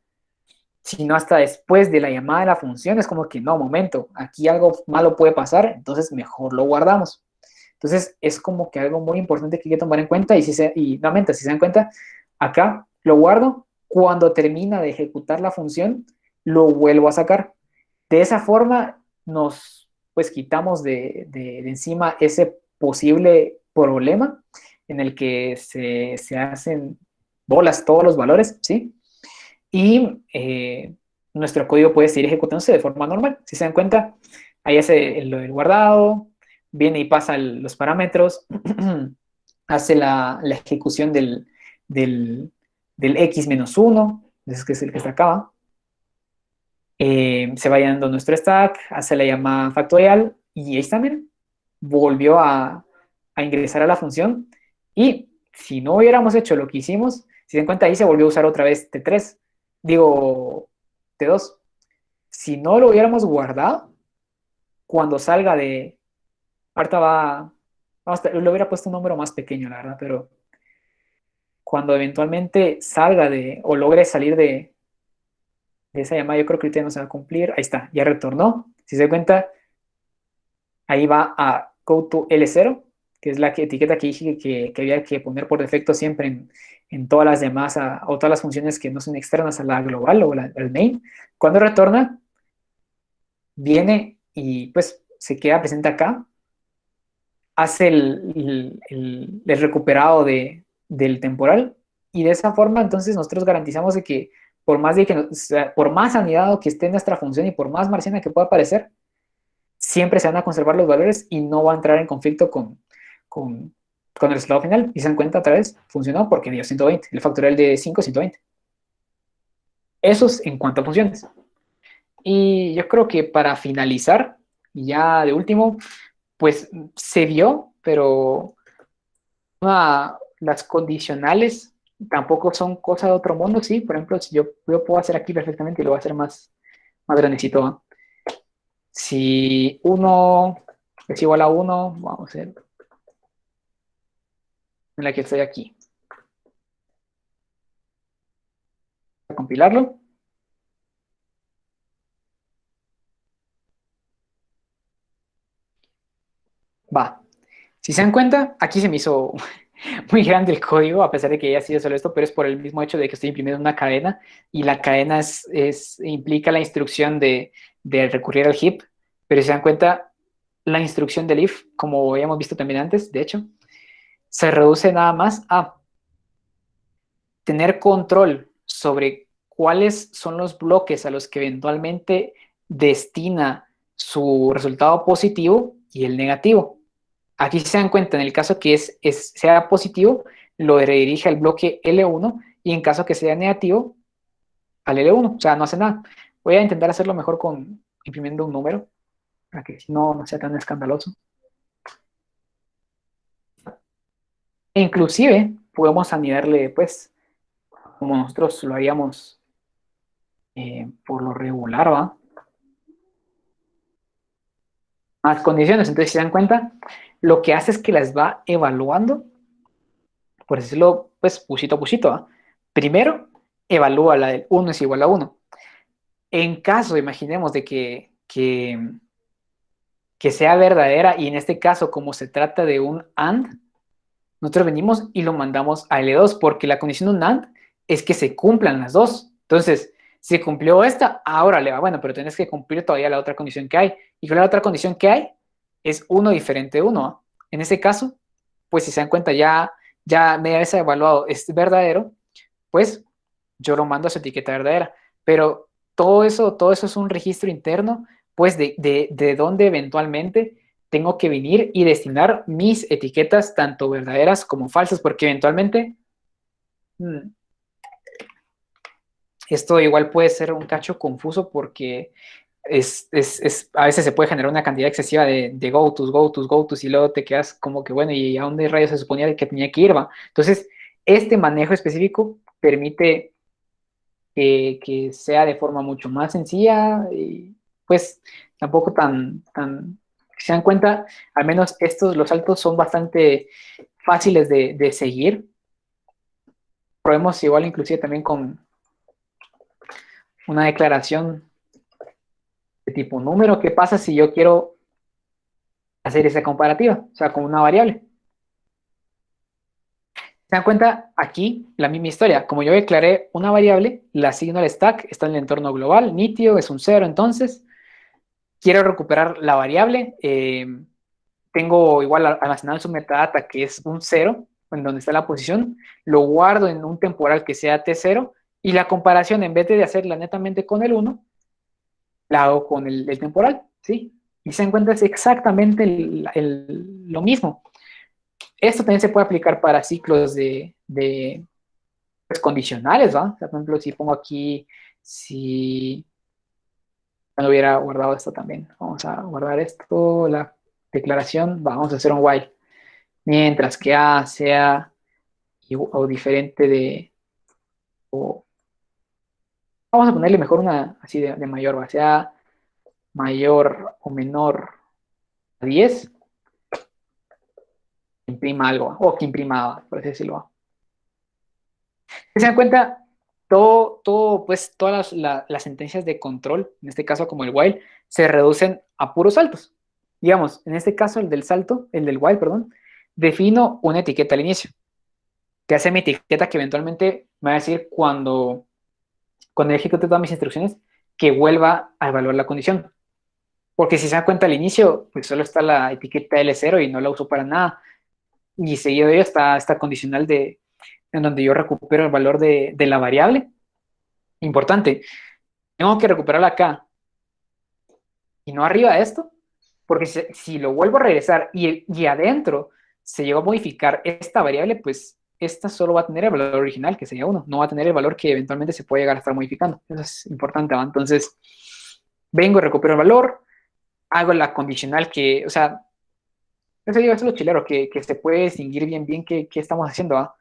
sino hasta después de la llamada de la función, es como que no, momento, aquí algo malo puede pasar, entonces mejor lo guardamos. Entonces, es como que algo muy importante que hay que tomar en cuenta y nuevamente, si se dan cuenta, acá lo guardo, cuando termina de ejecutar la función, lo vuelvo a sacar. De esa forma, nos pues quitamos de encima ese posible problema en el que se hacen bolas todos los valores, ¿sí? Y nuestro código puede seguir ejecutándose de forma normal. Si se dan cuenta, ahí hace el guardado, viene y pasa los parámetros, hace la ejecución del x-1, que es el que está acá, se va llenando nuestro stack, hace la llamada factorial, y ahí está, miren, volvió a ingresar a la función, y si no hubiéramos hecho lo que hicimos, si se dan cuenta, ahí se volvió a usar otra vez T3, digo, T2. Si no lo hubiéramos guardado, cuando salga de... Ahorita le hubiera puesto un número más pequeño, la verdad, pero cuando eventualmente salga o logre salir de esa llamada, yo creo que ahorita no se va a cumplir. Ahí está, ya retornó. Si se dan cuenta, ahí va a go to L0, que es la etiqueta que dije que había que poner por defecto siempre en todas las demás, o todas las funciones que no son externas a la global o al main. Cuando retorna, viene y pues se queda presente acá, hace el recuperado del temporal, y de esa forma entonces nosotros garantizamos de que por más, o sea, por más anidado que esté nuestra función y por más marciana que pueda parecer, siempre se van a conservar los valores y no va a entrar en conflicto con el resultado final. Y se dan cuenta otra vez, funcionó porque dio 120, el factorial de 5 es 120. Eso es en cuanto a funciones. Y yo creo que para finalizar, y ya de último, pues se vio, pero las condicionales tampoco son cosa de otro mundo, sí. Por ejemplo, si yo puedo hacer aquí perfectamente y lo voy a hacer más grandecito, ¿no? Si 1 es igual a 1, vamos a hacer en la que estoy aquí. Voy a compilarlo. Va. Si se dan cuenta, aquí se me hizo muy grande el código, a pesar de que haya sido solo esto, pero es por el mismo hecho de que estoy imprimiendo una cadena, y la cadena implica la instrucción de recurrir al heap, pero si se dan cuenta, la instrucción del if, como habíamos visto también antes, de hecho, se reduce nada más a tener control sobre cuáles son los bloques a los que eventualmente destina su resultado positivo y el negativo. Aquí se dan cuenta, en el caso que sea positivo, lo redirige al bloque L1, y en caso que sea negativo, al L1, o sea, no hace nada. Voy a intentar hacerlo mejor imprimiendo un número, para que no sea tan escandaloso. E inclusive, podemos anidarle, pues, como nosotros lo haríamos por lo regular, ¿va? Más condiciones. Entonces, si se dan cuenta, lo que hace es que las va evaluando, por decirlo, pues, pusito a pusito, ¿va? Primero, evalúa la del 1 es igual a 1. En caso, imaginemos, de que sea verdadera, y en este caso, como se trata de un AND, nosotros venimos y lo mandamos a L2, porque la condición de un AND es que se cumplan las dos. Entonces, si cumplió esta, ahora le va, bueno, pero tienes que cumplir todavía la otra condición que hay. ¿Y cuál es la otra condición que hay? Es 1 diferente de 1. En ese caso, pues si se dan cuenta, ya media vez evaluado es verdadero, pues yo lo mando a su etiqueta verdadera. Pero todo eso es un registro interno, pues de donde eventualmente tengo que venir y destinar mis etiquetas, tanto verdaderas como falsas, porque eventualmente esto igual puede ser un cacho confuso, porque a veces se puede generar una cantidad excesiva de go-tos, y luego te quedas como que, bueno, ¿y a dónde rayos se suponía que tenía que ir, va? Entonces, este manejo específico permite que sea de forma mucho más sencilla, y pues tampoco si se dan cuenta, al menos los saltos son bastante fáciles de seguir. Probemos igual inclusive también con una declaración de tipo número. ¿Qué pasa si yo quiero hacer esa comparativa? O sea, con una variable. ¿Se dan cuenta? Aquí la misma historia. Como yo declaré una variable, la asigno al stack, está en el entorno global, nítido, es un 0, entonces quiero recuperar la variable, tengo igual almacenado su metadata, que es un 0, en donde está la posición, lo guardo en un temporal que sea T0, y la comparación, en vez de hacerla netamente con el 1, la hago con el temporal, ¿sí? Y se encuentra es exactamente lo mismo. Esto también se puede aplicar para ciclos pues, condicionales, ¿va? O sea, por ejemplo, si pongo aquí, si no hubiera guardado esto también, vamos a guardar esto, la declaración, vamos a hacer un while, mientras que A sea o diferente o, vamos a ponerle mejor una así de mayor, ¿va? Sea mayor o menor a 10, imprima algo, o que imprima, por así decirlo. Si se dan cuenta, pues todas las sentencias de control, en este caso como el while, se reducen a puros saltos. Digamos, en este caso el del salto, el del while, perdón, defino una etiqueta al inicio, que hace mi etiqueta que eventualmente me va a decir cuando ejecute todas mis instrucciones, que vuelva a evaluar la condición. Porque si se dan cuenta al inicio, pues solo está la etiqueta L0 y no la uso para nada. Y seguido de ello está esta condicional en donde yo recupero el valor de la variable. Importante, tengo que recuperarla acá y no arriba de esto, porque si lo vuelvo a regresar y adentro se llegó a modificar esta variable, pues esta solo va a tener el valor original, que sería 1, no va a tener el valor que eventualmente se puede llegar a estar modificando. Eso es importante, ¿va? Entonces, vengo, recupero el valor, hago la condicional que, o sea, eso es lo chilero, que se puede distinguir bien qué estamos haciendo, ¿va?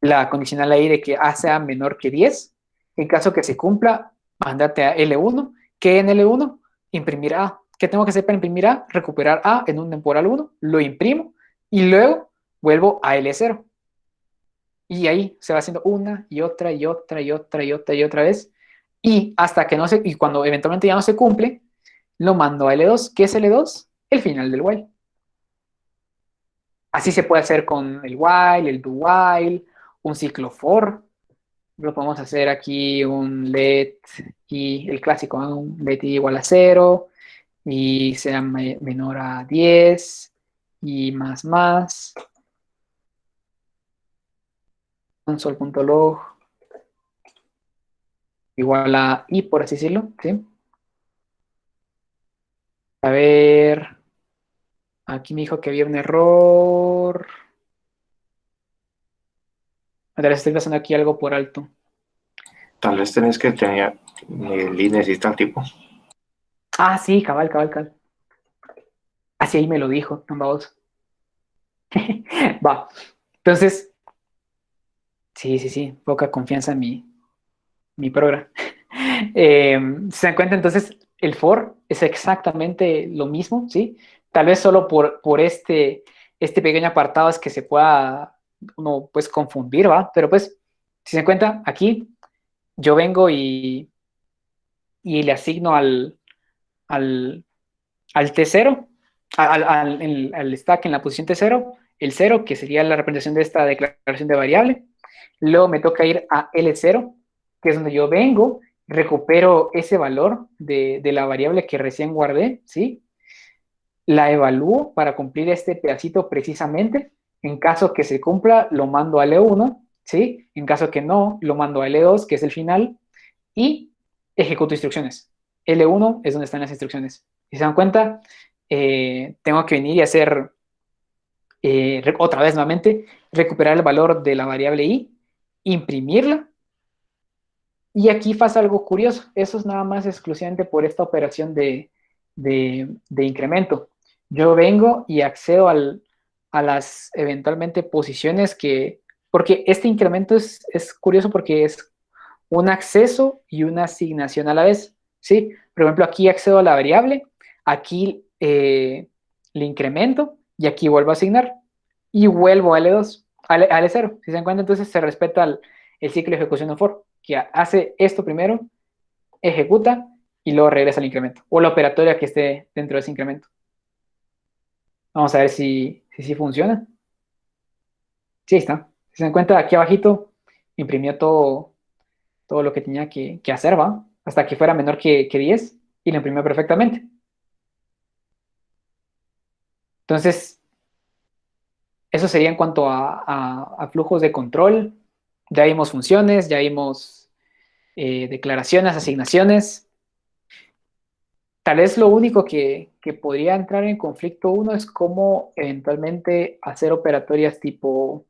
La condicional ahí de que A sea menor que 10, en caso que se cumpla, mándate a L1, que en L1 imprimir A. ¿Qué tengo que hacer para imprimir A? Recuperar A en un temporal 1, lo imprimo y luego vuelvo a L0. Y ahí se va haciendo una y otra y otra y otra y otra y otra vez. Y hasta que no se, y cuando eventualmente ya no se cumple, lo mando a L2. ¿Qué es L2? El final del while. Así se puede hacer con el while, el do while, un ciclo for. Lo podemos hacer aquí un let y el clásico, ¿no? Un let igual a 0 y sea menor a 10 y más console.log igual a i, por así decirlo, ¿sí? A ver, aquí me dijo que había un error. A ver, estoy pasando aquí algo por alto. Tal vez tenés que tener líneas y tal tipo. Ah, sí, cabal. Así ahí me lo dijo, vamos. Va. Entonces, sí, poca confianza en mi programa. Se dan cuenta, entonces, el for es exactamente lo mismo, ¿sí? Tal vez solo por este pequeño apartado es que se pueda uno, pues, confundir, ¿va? Pero, pues, si se dan cuenta, aquí yo vengo y le asigno al, al T0, al stack en la posición T0, el 0, que sería la representación de esta declaración de variable. Luego me toca ir a L0, que es donde yo vengo, recupero ese valor de la variable que recién guardé, ¿sí? La evalúo para cumplir este pedacito precisamente. En caso que se cumpla, lo mando a L1, ¿sí? En caso que no, lo mando a L2, que es el final, y ejecuto instrucciones. L1 es donde están las instrucciones. Si se dan cuenta, tengo que venir y hacer otra vez nuevamente, recuperar el valor de la variable i, imprimirla, y aquí pasa algo curioso. Eso es nada más exclusivamente por esta operación de incremento. Yo vengo y accedo a las eventualmente posiciones porque este incremento es curioso porque es un acceso y una asignación a la vez, ¿sí? Por ejemplo, aquí accedo a la variable, aquí le incremento y aquí vuelvo a asignar y vuelvo a L2, a L0. Si se dan cuenta, entonces se respeta el ciclo de ejecución de for, que hace esto primero, ejecuta y luego regresa al incremento o la operatoria que esté dentro de ese incremento. Vamos a ver si funciona. Sí, está. Si se dan cuenta, aquí abajito imprimió todo lo que tenía que hacer, ¿va? Hasta que fuera menor que 10 y lo imprimió perfectamente. Entonces, eso sería en cuanto a flujos de control. Ya vimos funciones, ya vimos declaraciones, asignaciones. Tal vez lo único que podría entrar en conflicto uno es cómo eventualmente hacer operatorias tipo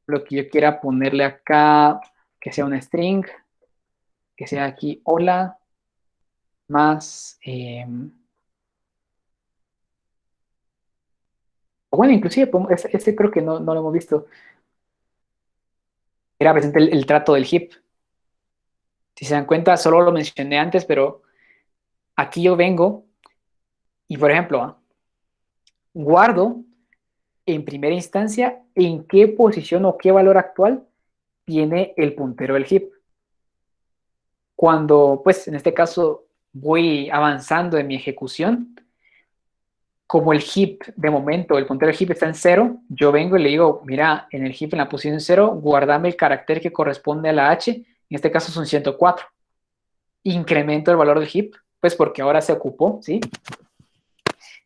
lo que yo quiera ponerle acá, que sea un string, que sea aquí hola, más, o bueno, inclusive, este creo que no lo hemos visto, era presente el trato del heap. Si se dan cuenta, solo lo mencioné antes, pero aquí yo vengo y, por ejemplo, guardo en primera instancia en qué posición o qué valor actual tiene el puntero del heap. Cuando, pues, en este caso, voy avanzando en mi ejecución, como el heap de momento, el puntero del heap está en cero, yo vengo y le digo, mira, en el heap en la posición cero, guardame el carácter que corresponde a la h, en este caso son 104. Incremento el valor del heap, pues porque ahora se ocupó, ¿sí?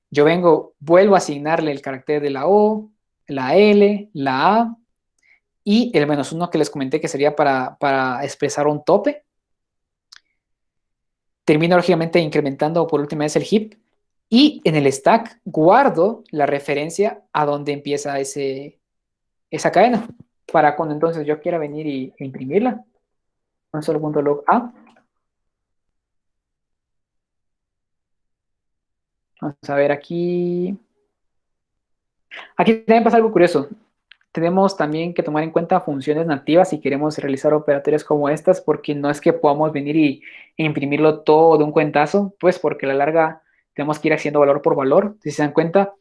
Yo vengo, vuelvo a asignarle el carácter de la O, la L, la A, y el -1 que les comenté que sería para expresar un tope. Termino lógicamente incrementando por última vez el heap y en el stack guardo la referencia a donde empieza esa cadena para cuando entonces yo quiera venir e imprimirla. Un solo punto log A. Vamos a ver aquí. Aquí también pasa algo curioso. Tenemos también que tomar en cuenta funciones nativas si queremos realizar operatorias como estas, porque no es que podamos venir e imprimirlo todo de un cuentazo, pues porque a la larga tenemos que ir haciendo valor por valor. Si se dan cuenta,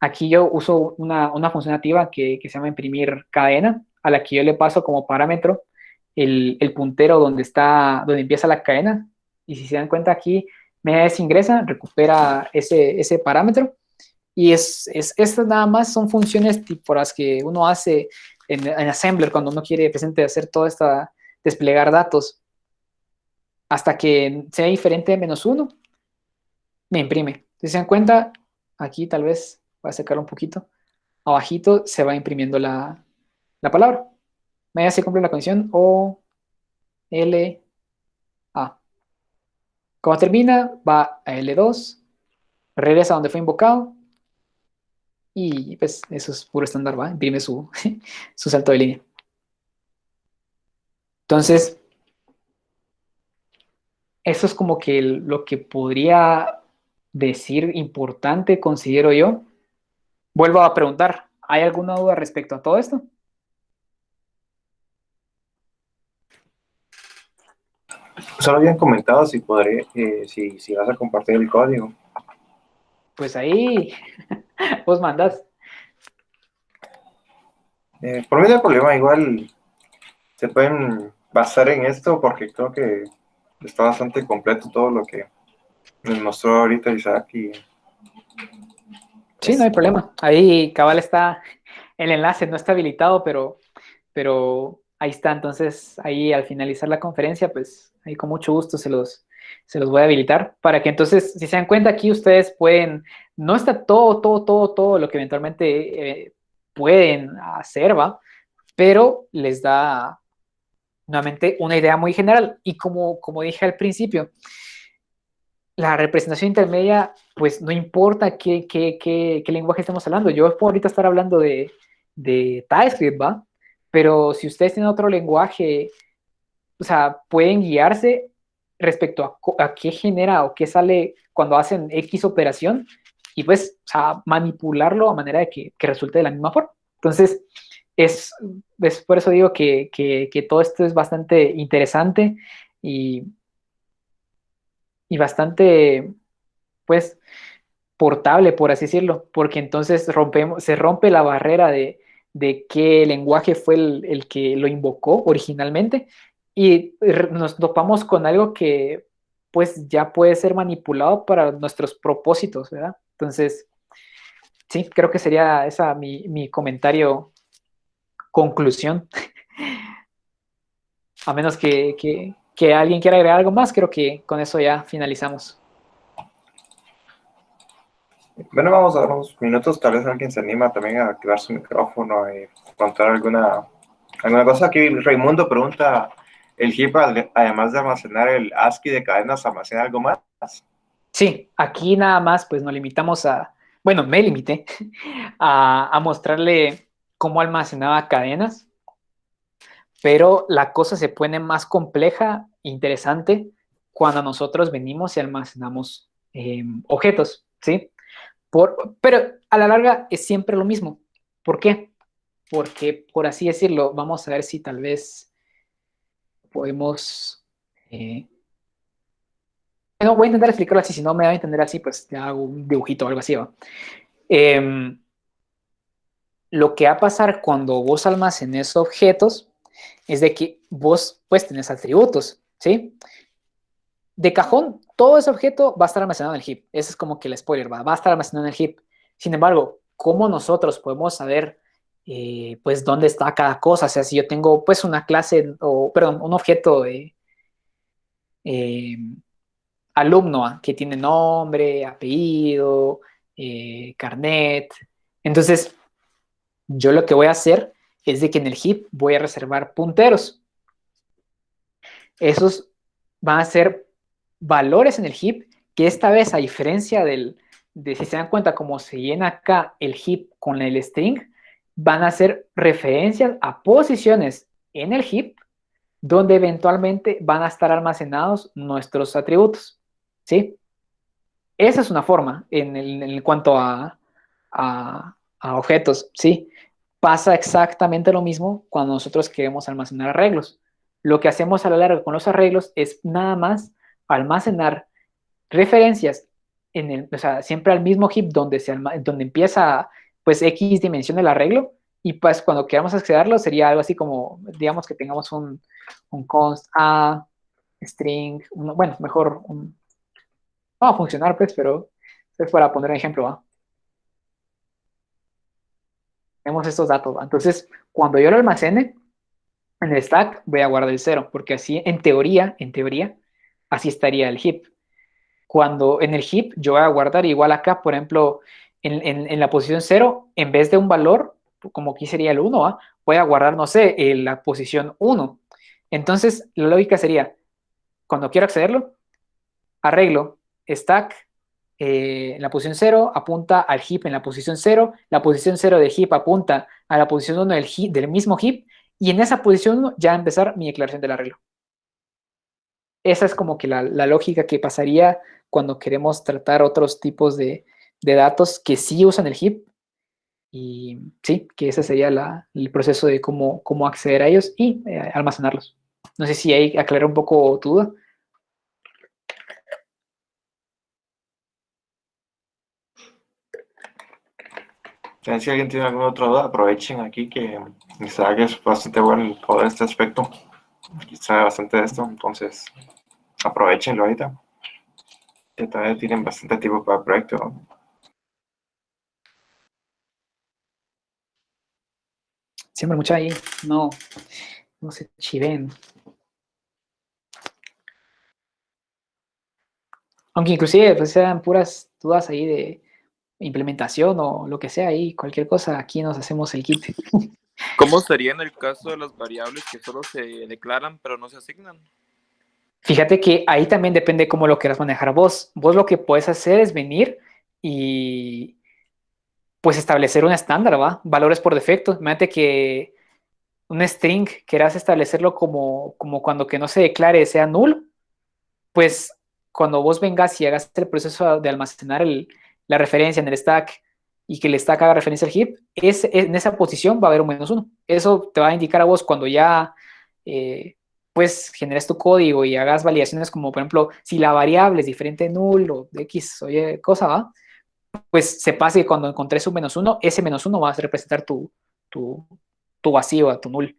aquí yo uso una función nativa que se llama imprimir cadena, a la que yo le paso como parámetro el puntero donde empieza la cadena. Y si se dan cuenta aquí, media vez ingresa, recupera ese parámetro y estas nada más son funciones tipo las que uno hace en Assembler cuando uno quiere presente hacer toda esta, desplegar datos. Hasta que sea diferente de -1, me imprime. Si se dan cuenta, aquí tal vez voy a sacar un poquito. Abajito se va imprimiendo la palabra. Me se cumple la condición O, L, A. Cuando termina, va a L2, regresa a donde fue invocado y pues eso es puro estándar, ¿va? Imprime su salto de línea. Entonces, eso es como que lo que podría decir importante, considero yo. Vuelvo a preguntar, ¿hay alguna duda respecto a todo esto? Solo habían comentado si podré, si vas a compartir el código. Pues ahí vos mandás. Por mí no hay problema, igual se pueden basar en esto porque creo que está bastante completo todo lo que nos mostró ahorita Isaac y Sí, no pues, hay problema. Ahí cabal está el enlace, no está habilitado, pero ahí está. Entonces, ahí al finalizar la conferencia, pues ahí con mucho gusto se los voy a habilitar para que entonces, si se dan cuenta aquí, ustedes pueden, no está todo lo que eventualmente pueden hacer, ¿va? Pero les da nuevamente una idea muy general. Y como dije al principio, la representación intermedia, pues no importa qué lenguaje estemos hablando. Yo puedo ahorita estar hablando de TypeScript, ¿va? Pero si ustedes tienen otro lenguaje, o sea, pueden guiarse respecto a qué genera o qué sale cuando hacen X operación y pues, o sea, manipularlo a manera de que resulte de la misma forma. Entonces, es, es por eso digo que todo esto es bastante interesante y, y bastante, pues, portable, por así decirlo, porque entonces se rompe la barrera de qué lenguaje fue el que lo invocó originalmente y nos topamos con algo que pues ya puede ser manipulado para nuestros propósitos, ¿verdad? Entonces, sí, creo que sería esa mi comentario conclusión, a menos que alguien quiera agregar algo más, creo que con eso ya finalizamos. bueno, vamos a dar unos minutos, tal vez alguien se anima también a activar su micrófono y contar alguna cosa. Aquí Raimundo pregunta, ¿el heap además de almacenar el ASCII de cadenas almacena algo más? Sí, aquí nada más pues nos limitamos a, bueno, me limité a mostrarle cómo almacenaba cadenas, pero la cosa se pone más compleja, interesante, cuando nosotros venimos y almacenamos objetos, ¿sí? Pero a la larga es siempre lo mismo. ¿Por qué? Porque, por así decirlo, vamos a ver si tal vez podemos... no, voy a intentar explicarlo así, si no me va a entender así, pues te hago un dibujito o algo así, ¿va? Em, lo que va a pasar cuando vos almacenes objetos es de que vos pues tenés atributos, ¿sí? De cajón, todo ese objeto va a estar almacenado en el heap. Ese es como que el spoiler, va a estar almacenado en el heap. Sin embargo, ¿cómo nosotros podemos saber pues dónde está cada cosa? O sea, si yo tengo pues una clase, o perdón, un objeto de eh, alumno que tiene nombre, apellido, carnet. Entonces, yo lo que voy a hacer es de que en el heap voy a reservar punteros. Esos van a ser valores en el heap que esta vez, a diferencia de si se dan cuenta cómo se llena acá el heap con el string, van a ser referencias a posiciones en el heap donde eventualmente van a estar almacenados nuestros atributos. ¿Sí? Esa es una forma en cuanto a objetos, ¿sí? Pasa exactamente lo mismo cuando nosotros queremos almacenar arreglos. Lo que hacemos a la larga con los arreglos es nada más almacenar referencias o sea, siempre al mismo heap donde empieza pues X dimensión del arreglo, y pues cuando queramos accederlo sería algo así como, digamos que tengamos un const a string, bueno, mejor no va a funcionar pues, pero es para poner un ejemplo, ¿va? Tenemos estos datos, ¿va? Entonces, cuando yo lo almacene en el stack, voy a guardar el cero, porque así, en teoría, así estaría el heap. Cuando en el heap yo voy a guardar igual acá, por ejemplo, en la posición cero, en vez de un valor, como aquí sería el uno, ¿va? Voy a guardar, no sé, en la posición uno. Entonces, la lógica sería, cuando quiero accederlo, arreglo stack en la posición cero apunta al heap en la posición cero, la posición cero del heap apunta a la posición 1 del mismo heap, y en esa posición 1 ya empezar mi declaración del arreglo. Esa es como que la lógica que pasaría cuando queremos tratar otros tipos de datos que sí usan el heap, y sí, que ese sería el proceso de cómo acceder a ellos y almacenarlos. No sé si ahí aclaré un poco tu duda. Si alguien tiene alguna otra duda, aprovechen aquí que Isaac es bastante bueno en este aspecto. Aquí sabe bastante de esto, entonces aprovechenlo ahorita. Que todavía tienen bastante tiempo para el proyecto, ¿no? Siempre mucha ahí, no se chiven. Aunque inclusive pues, sean puras dudas ahí de implementación o lo que sea, ahí cualquier cosa, aquí nos hacemos el kit. ¿Cómo sería en el caso de las variables que solo se declaran pero no se asignan? Fíjate que ahí también depende cómo lo quieras manejar vos. Vos lo que puedes hacer es venir y pues establecer un estándar, ¿va? Valores por defecto. Imagínate que un string quieras establecerlo como cuando que no se declare sea null, pues cuando vos vengas y hagas el proceso de almacenar la referencia en el stack y que el stack haga referencia al heap, en esa posición va a haber un -1. Eso te va a indicar a vos cuando ya pues generes tu código y hagas validaciones como por ejemplo si la variable es diferente de null o de X o Y cosa, ¿va? Pues se pasa que cuando encontres un -1, ese -1 va a representar tu, tu vacío, tu null.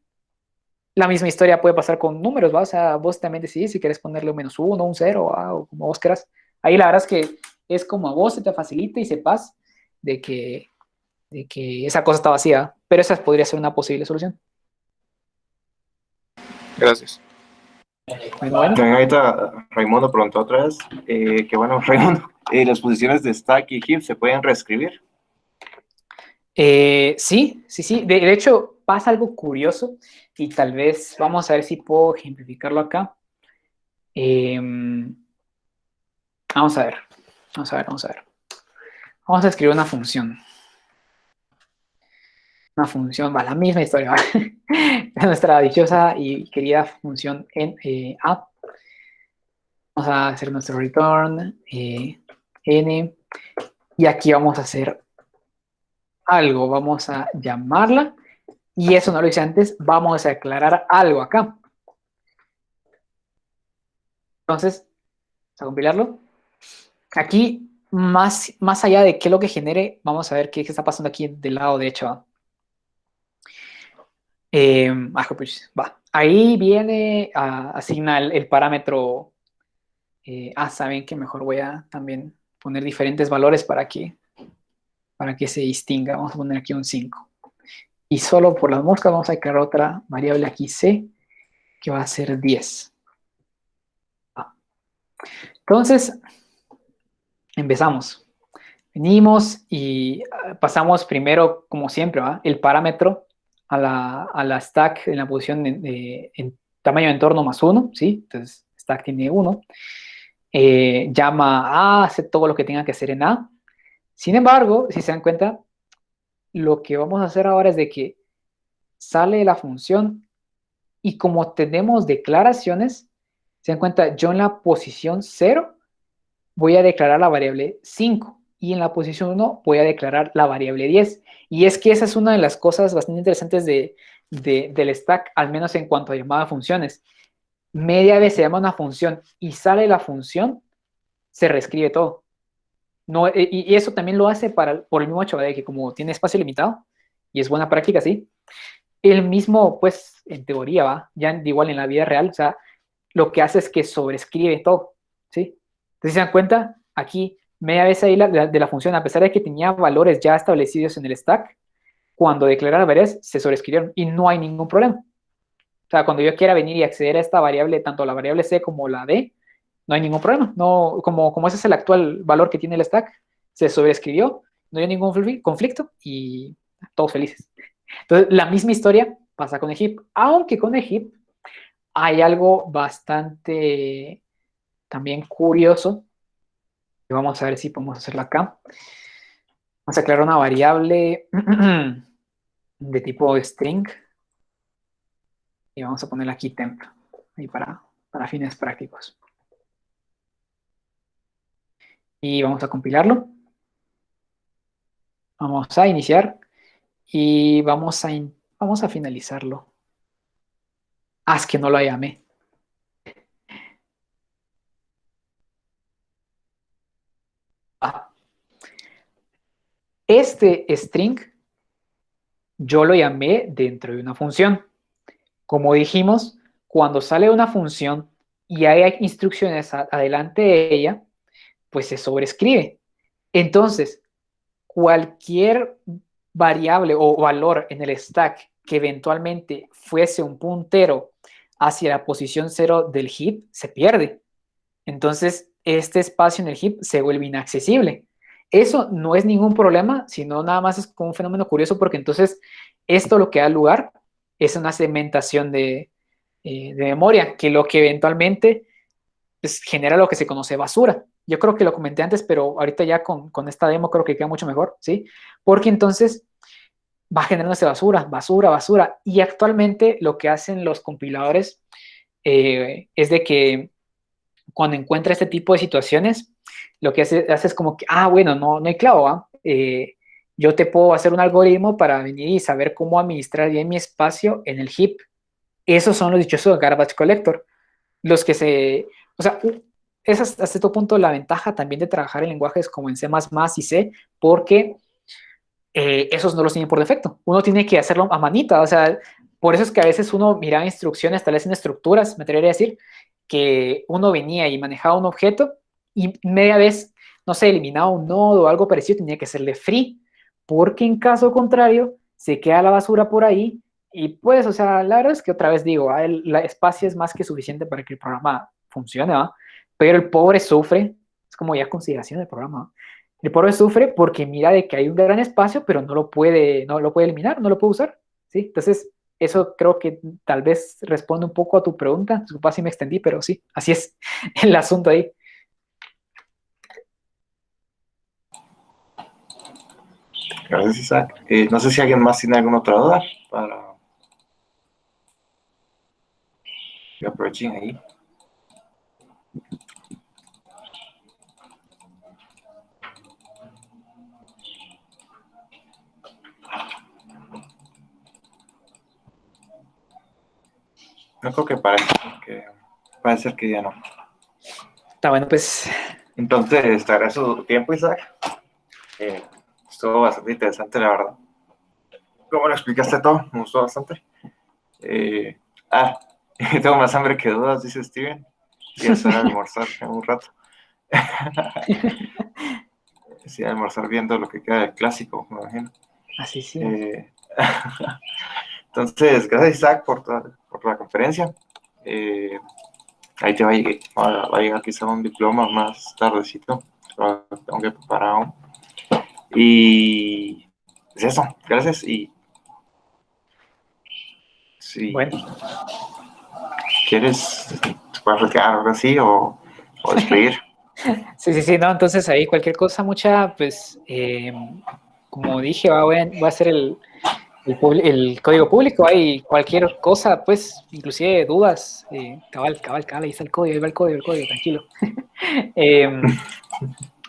La misma historia puede pasar con números, ¿va? O sea, vos también decidís si quieres ponerle un -1, un 0, ¿va? O como vos quieras. Ahí la verdad es que es como a vos se te facilita y sepas de que esa cosa está vacía, pero esa podría ser una posible solución. Gracias. Bueno. También ahorita Raimundo preguntó otra vez, que bueno, Raimundo, las posiciones de stack y heap se pueden reescribir. Sí. De hecho, pasa algo curioso y tal vez vamos a ver si puedo ejemplificarlo acá. Vamos a ver. Vamos a ver, vamos a ver. Vamos a escribir una función. Una función, va, la misma historia, ¿va? Nuestra dichosa y querida función en A. Vamos a hacer nuestro return, n, y aquí vamos a hacer algo, vamos a llamarla, y eso no lo hice antes, vamos a declarar algo acá. Entonces, vamos a compilarlo. Aquí, más allá de qué es lo que genere, vamos a ver qué está pasando aquí del lado derecho, ¿va? Pues, va. Ahí viene a asignar el parámetro. Saben que mejor voy a también poner diferentes valores para que se distinga. Vamos a poner aquí un 5. Y solo por las moscas vamos a crear otra variable aquí c, que va a ser 10. Entonces, empezamos. Venimos y pasamos primero, como siempre, ¿va? El parámetro a la stack en la posición en tamaño de entorno más 1, ¿sí? Entonces, stack tiene 1. Llama a, hace todo lo que tenga que hacer en A. Sin embargo, si se dan cuenta, lo que vamos a hacer ahora es de que sale la función y como tenemos declaraciones, se dan cuenta, yo en la posición 0 voy a declarar la variable 5 y en la posición 1 voy a declarar la variable 10. Y es que esa es una de las cosas bastante interesantes del stack, al menos en cuanto a llamada a funciones. Media vez se llama una función y sale la función, se reescribe todo. No, y eso también lo hace por el mismo hecho de que como tiene espacio limitado, y es buena práctica, sí, el mismo, pues, en teoría, va, ya igual en la vida real, o sea, lo que hace es que sobrescribe todo, ¿sí? Entonces, ¿se dan cuenta? Aquí, media vez ahí de la función, a pesar de que tenía valores ya establecidos en el stack, cuando declara variables, se sobrescribieron y no hay ningún problema. O sea, cuando yo quiera venir y acceder a esta variable, tanto la variable C como la D, no hay ningún problema. No, como ese es el actual valor que tiene el stack, se sobreescribió, no hay ningún conflicto y todos felices. Entonces, la misma historia pasa con el heap, aunque con el heap hay algo bastante también curioso. Y vamos a ver si podemos hacerlo acá. Vamos a crear una variable de tipo string y vamos a ponerle aquí temp, y para fines prácticos. Y vamos a compilarlo. Vamos a iniciar y vamos a finalizarlo. Es que no lo llamé. Este string yo lo llamé dentro de una función. Como dijimos, cuando sale una función y hay instrucciones adelante de ella, pues se sobrescribe. Entonces, cualquier variable o valor en el stack que eventualmente fuese un puntero hacia la posición 0 del heap se pierde. Entonces, este espacio en el heap se vuelve inaccesible. Eso no es ningún problema, sino nada más es como un fenómeno curioso porque entonces esto lo que da lugar es una segmentación de memoria, que lo que eventualmente pues, genera lo que se conoce basura. Yo creo que lo comenté antes, pero ahorita ya con esta demo creo que queda mucho mejor, ¿sí? Porque entonces va generándose basura, basura, basura. Y actualmente lo que hacen los compiladores es de que cuando encuentra este tipo de situaciones, lo que hace es como que, bueno, no hay clavo, ¿ah? Yo te puedo hacer un algoritmo para venir y saber cómo administrar bien mi espacio en el heap. Esos son los dichosos garbage collector. Los que o sea, esa es hasta cierto punto la ventaja también de trabajar en lenguajes como en C++ y C, porque esos no los tienen por defecto. Uno tiene que hacerlo a manita, o sea, por eso es que a veces uno miraba instrucciones, tal vez en estructuras, me atrevería a decir, que uno venía y manejaba un objeto y media vez, no sé, eliminaba un nodo o algo parecido, tenía que hacerle free, porque en caso contrario, se queda la basura por ahí y pues, o sea, la verdad es que otra vez digo, el espacio es más que suficiente para que el programa funcione, ¿va? Pero el pobre sufre, es como ya consideración del programa, ¿va? El pobre sufre porque mira de que hay un gran espacio, pero no lo puede eliminar, no lo puede usar, ¿sí? Entonces, eso creo que tal vez responde un poco a tu pregunta. Disculpa si me extendí, pero sí, así es el asunto ahí. Gracias, Isaac. No sé si alguien más tiene alguna otra duda para que aprovechen ahí. No creo que parece ser que ya no. Está bueno, pues. Entonces, te agradezco tu tiempo, Isaac. Estuvo bastante interesante, la verdad. ¿Cómo lo explicaste todo? Me gustó bastante. Eh, ah, tengo más hambre que dudas, dice Steven. Y es hora de almorzar en un rato. Sí, almorzar viendo lo que queda del clásico, me imagino. Así sí. Entonces, gracias, Isaac, por la conferencia. Ahí te va a llegar quizá un diploma más tardecito. Tengo que preparar aún. Y es eso, gracias. Y si Bueno, quieres, te puedes retirar ahora sí o despedir. sí, no, entonces ahí cualquier cosa, pues, como dije, voy a hacer el código público, hay cualquier cosa, pues, inclusive dudas, cabal, ahí está el código, ahí va el código, tranquilo.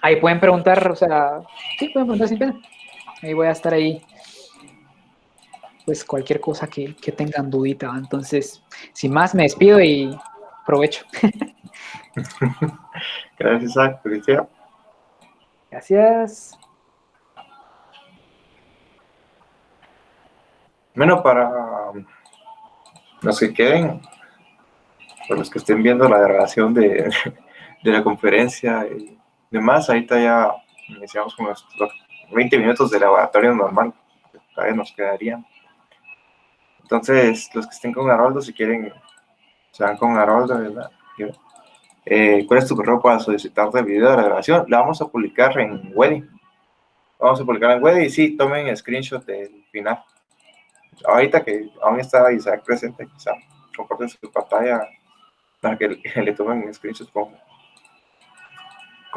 Ahí pueden preguntar, o sea, sí, pueden preguntar sin pena. Ahí voy a estar ahí, pues, cualquier cosa que tengan dudita. Entonces, sin más, me despido y provecho. Gracias, Isaac. Felicidades. Gracias. Bueno, para los que queden, para los que estén viendo la grabación de la conferencia y demás, ahorita ya iniciamos con los 20 minutos de laboratorio normal, que todavía nos quedarían. Entonces, los que estén con Haroldo, si quieren, se van con Haroldo, ¿verdad? ¿Cuál es tu correo para solicitar el video de la grabación? La vamos a publicar en Weddy. Vamos a publicar en Weddy y sí, tomen screenshot del final. Ahorita que aún está Isaac presente, quizá comparten su pantalla para que le tomen screenshot con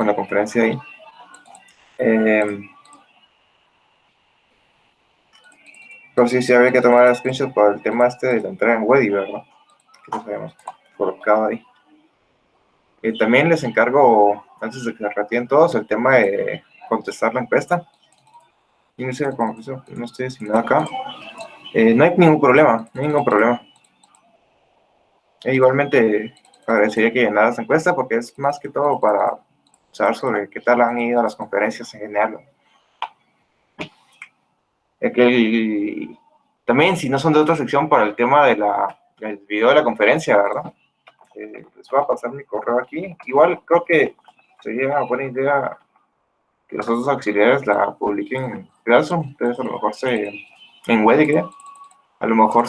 la conferencia ahí. Pero sí había que tomar screenshot por el tema de la entrega en Weddy, ¿verdad? Que nos habíamos colocado ahí. También les encargo, antes de que se retiren todos, el tema de contestar la encuesta. Inicia la conversación, no estoy asignado acá. No hay ningún problema, no hay ningún problema. Igualmente agradecería que llenaras la encuesta porque es más que todo para saber sobre qué tal han ido las conferencias en general. También, si no son de otra sección, para el tema del video de la conferencia, ¿verdad? Les voy a pasar mi correo aquí. Igual creo que sería una buena idea que los otros auxiliares la publiquen en Classroom. Entonces, a lo mejor en Weddy, a lo mejor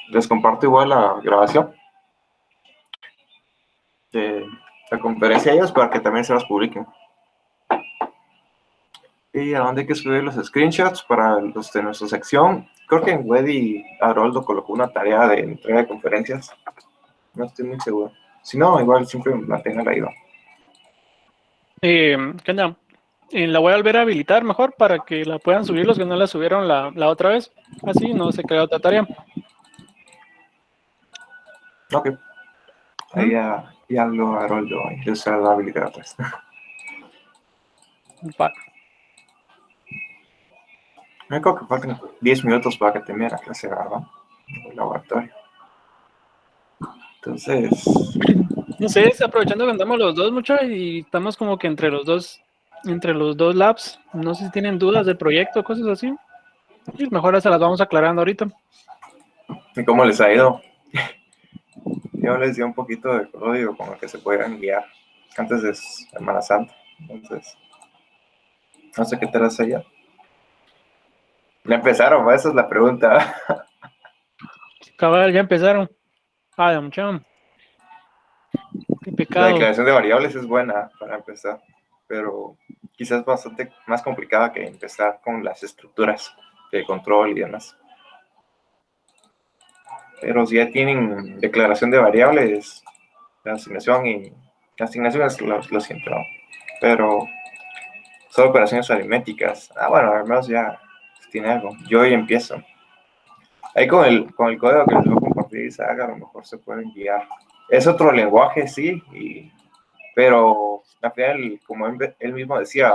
les comparto igual la grabación de la conferencia a ellos para que también se las publiquen. ¿Y a dónde hay que subir los screenshots para los de nuestra sección? Creo que en Weddy Haroldo colocó una tarea de entrega de conferencias. No estoy muy seguro. Si no, igual siempre mantenga la IVA. ¿Qué onda? La voy a volver a habilitar mejor para que la puedan subir los que no la subieron la otra vez. Así no se crea otra tarea. Ok. Ahí ya hablo a Haroldo y les va a habilitar atrás. Va. Me creo que faltan 10 minutos para que termine la clase, ¿verdad? El laboratorio. Entonces, No sé, aprovechando que andamos los dos mucho y estamos como que entre los dos labs. No sé si tienen dudas del proyecto, cosas así. Y mejor se las vamos aclarando ahorita. ¿y cómo les ha ido? Yo les di un poquito de código con el que se puedan guiar antes de Semana Santa. Entonces, no sé qué tal es allá. Ya empezaron, esa es la pregunta. Cabal, ya empezaron. De mucho. Qué La pecado. declaración de variables es buena para empezar, pero quizás bastante más complicada que empezar con las estructuras de control y demás. Pero si ya tienen declaración de variables, la asignación es lo siento, ¿no? Pero solo operaciones aritméticas. Bueno, al menos ya tiene algo. Yo hoy empiezo. Ahí con el código que les voy a compartir, Isaac, a lo mejor se pueden guiar. Es otro lenguaje, sí, pero al final, como él mismo decía,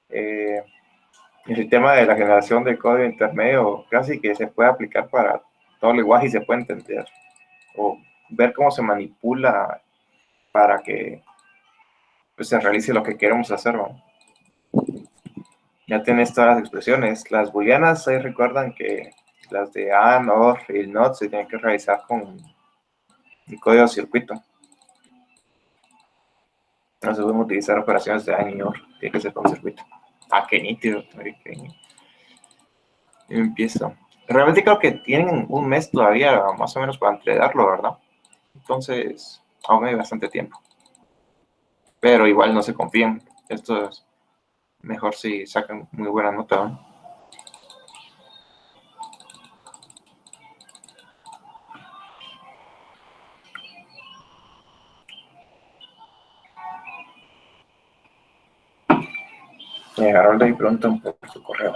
el tema de la generación de código intermedio casi que se puede aplicar para todo lenguaje y se puede entender o ver cómo se manipula para que pues, se realice lo que queremos hacer, ¿no? Ya tienes todas las expresiones. Las booleanas, ahí recuerdan que las de AND, OR y NOT se tienen que realizar con el código circuito. No se pueden utilizar operaciones de AND y OR, tiene que ser con circuito. Qué nítido. Yo empiezo. Realmente creo que tienen un mes todavía más o menos para entregarlo, ¿verdad? Entonces, aún hay bastante tiempo. Pero igual no se confíen. Esto es mejor si sacan muy buena nota, ¿no? Me llegaron de ahí pronto por tu correo.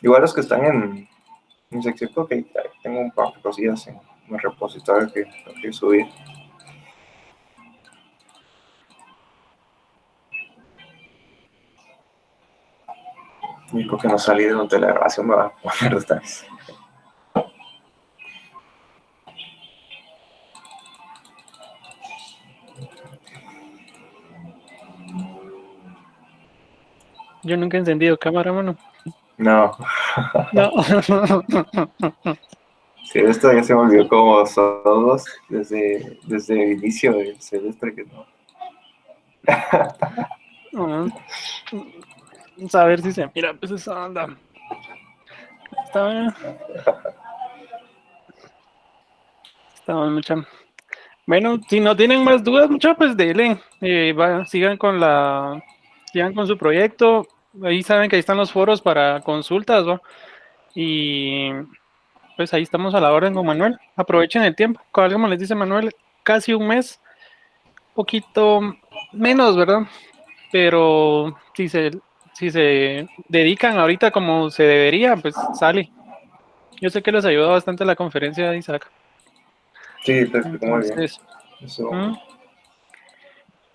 Igual los que están en sección, ok, tengo un par de cosillas en el repositorio que subir. Y porque no salí de la grabación, me va a poner esta vez. Yo nunca he encendido cámara, mano. No. No. Sí, esto ya se me olvidó como todos desde el inicio del semestre que no. Vamos a ver si se mira, pues esa onda. Estamos mucha. Bueno, si no tienen más dudas, mucha, pues dele. Sigan con su proyecto. Ahí saben que ahí están los foros para consultas, ¿no? Y pues ahí estamos a la orden con Manuel. Aprovechen el tiempo. Como les dice Manuel, casi un mes, poquito menos, ¿verdad? Pero si se dedican ahorita como se debería, pues sale. Yo sé que les ayudó bastante la conferencia de Isaac. Sí, te explico muy bien. Eso.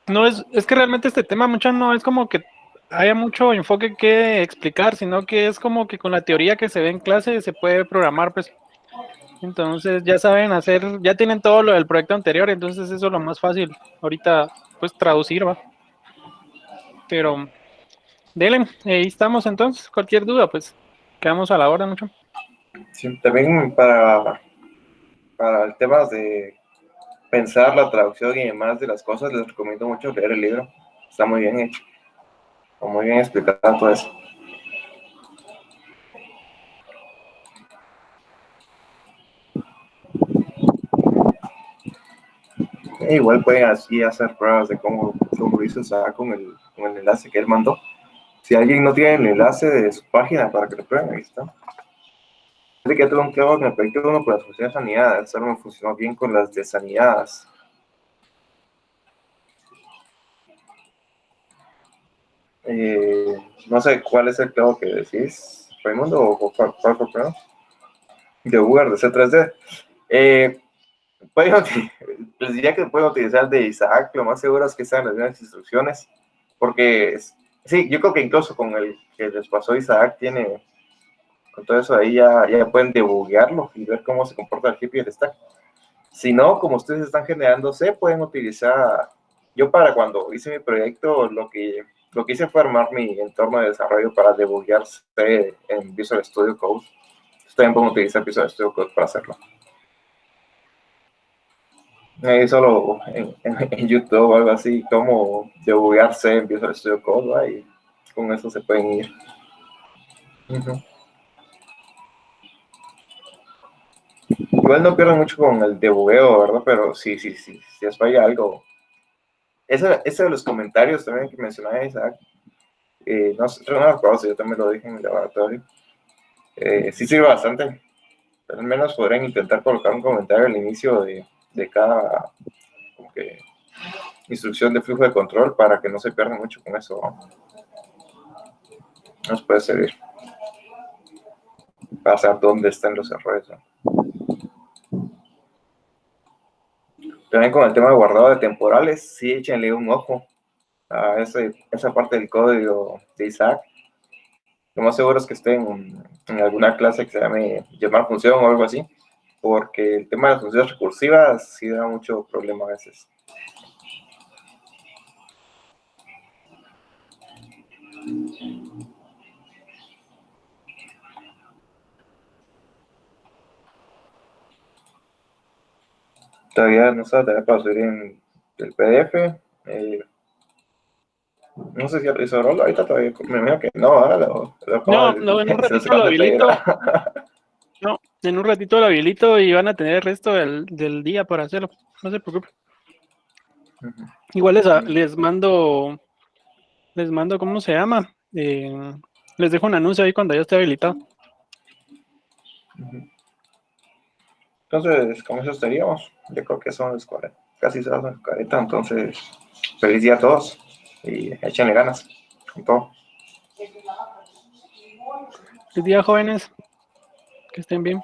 No es que realmente este tema mucho no es como que haya mucho enfoque que explicar, sino que es como que con la teoría que se ve en clase se puede programar, pues. Entonces ya saben ya tienen todo lo del proyecto anterior, entonces eso es lo más fácil ahorita, pues traducir, ¿va? Pero, dele, ahí estamos entonces, cualquier duda, pues, quedamos a la hora mucho. Sí, también para el tema de pensar la traducción y demás de las cosas, les recomiendo mucho leer el libro. Está muy bien hecho, o muy bien explicado todo eso. Igual pueden así hacer pruebas de cómo lo hizo con el enlace que él mandó. Si alguien no tiene el enlace de su página para que lo prueben, ahí está. Dice que tuve un clavo en el proyecto 1 con las funciones de sanidad, solo me funcionó bien con las de sanidades. No sé cuál es el clavo que decís, Raimundo, o cuál fue primero. De Google, de C3D. Les diría que pueden utilizar el de Isaac, lo más seguro es que sean las mismas instrucciones, porque sí, yo creo que incluso con el que les pasó Isaac con todo eso ahí ya pueden debuguearlo y ver cómo se comporta el heap y el stack. Si no, como ustedes están generando C, pueden utilizar, yo para cuando hice mi proyecto, lo que hice fue armar mi entorno de desarrollo para debuguear C en Visual Studio Code. Ustedes también pueden utilizar Visual Studio Code para hacerlo. Solo en YouTube o algo así, como debuguearse en Visual Studio Code, ¿va? Y con eso se pueden ir. Igual no pierden mucho con el debugueo, ¿verdad? Pero si les falla algo. Ese de los comentarios también que mencionaba Isaac, no sé, no me acuerdo si yo también lo dije en el laboratorio. Sí sirve bastante. Al menos podrían intentar colocar un comentario al inicio de de cada como que, instrucción de flujo de control para que no se pierda mucho con eso. Nos puede servir para saber dónde están los errores, ¿no? También con el tema de guardado de temporales, sí, échenle un ojo a esa parte del código de Isaac. Lo más seguro es que esté en alguna clase que se llame llamar función o algo así, porque el tema de las funciones recursivas sí da mucho problema a veces. Todavía no está todavía para subir en el PDF. No sé si lo hizo Rolo, ahorita todavía me imagino que no, ahora No, en un ratito lo habilito. No, en un ratito lo habilito y van a tener el resto del día para hacerlo. No se preocupe. Igual les mando, ¿cómo se llama? Les dejo un anuncio ahí cuando ya esté habilitado. Entonces, con eso estaríamos. Yo creo que son las 40, casi son las 40. Entonces, feliz día a todos y échenle ganas con todo. Feliz día, jóvenes. Que estén bien.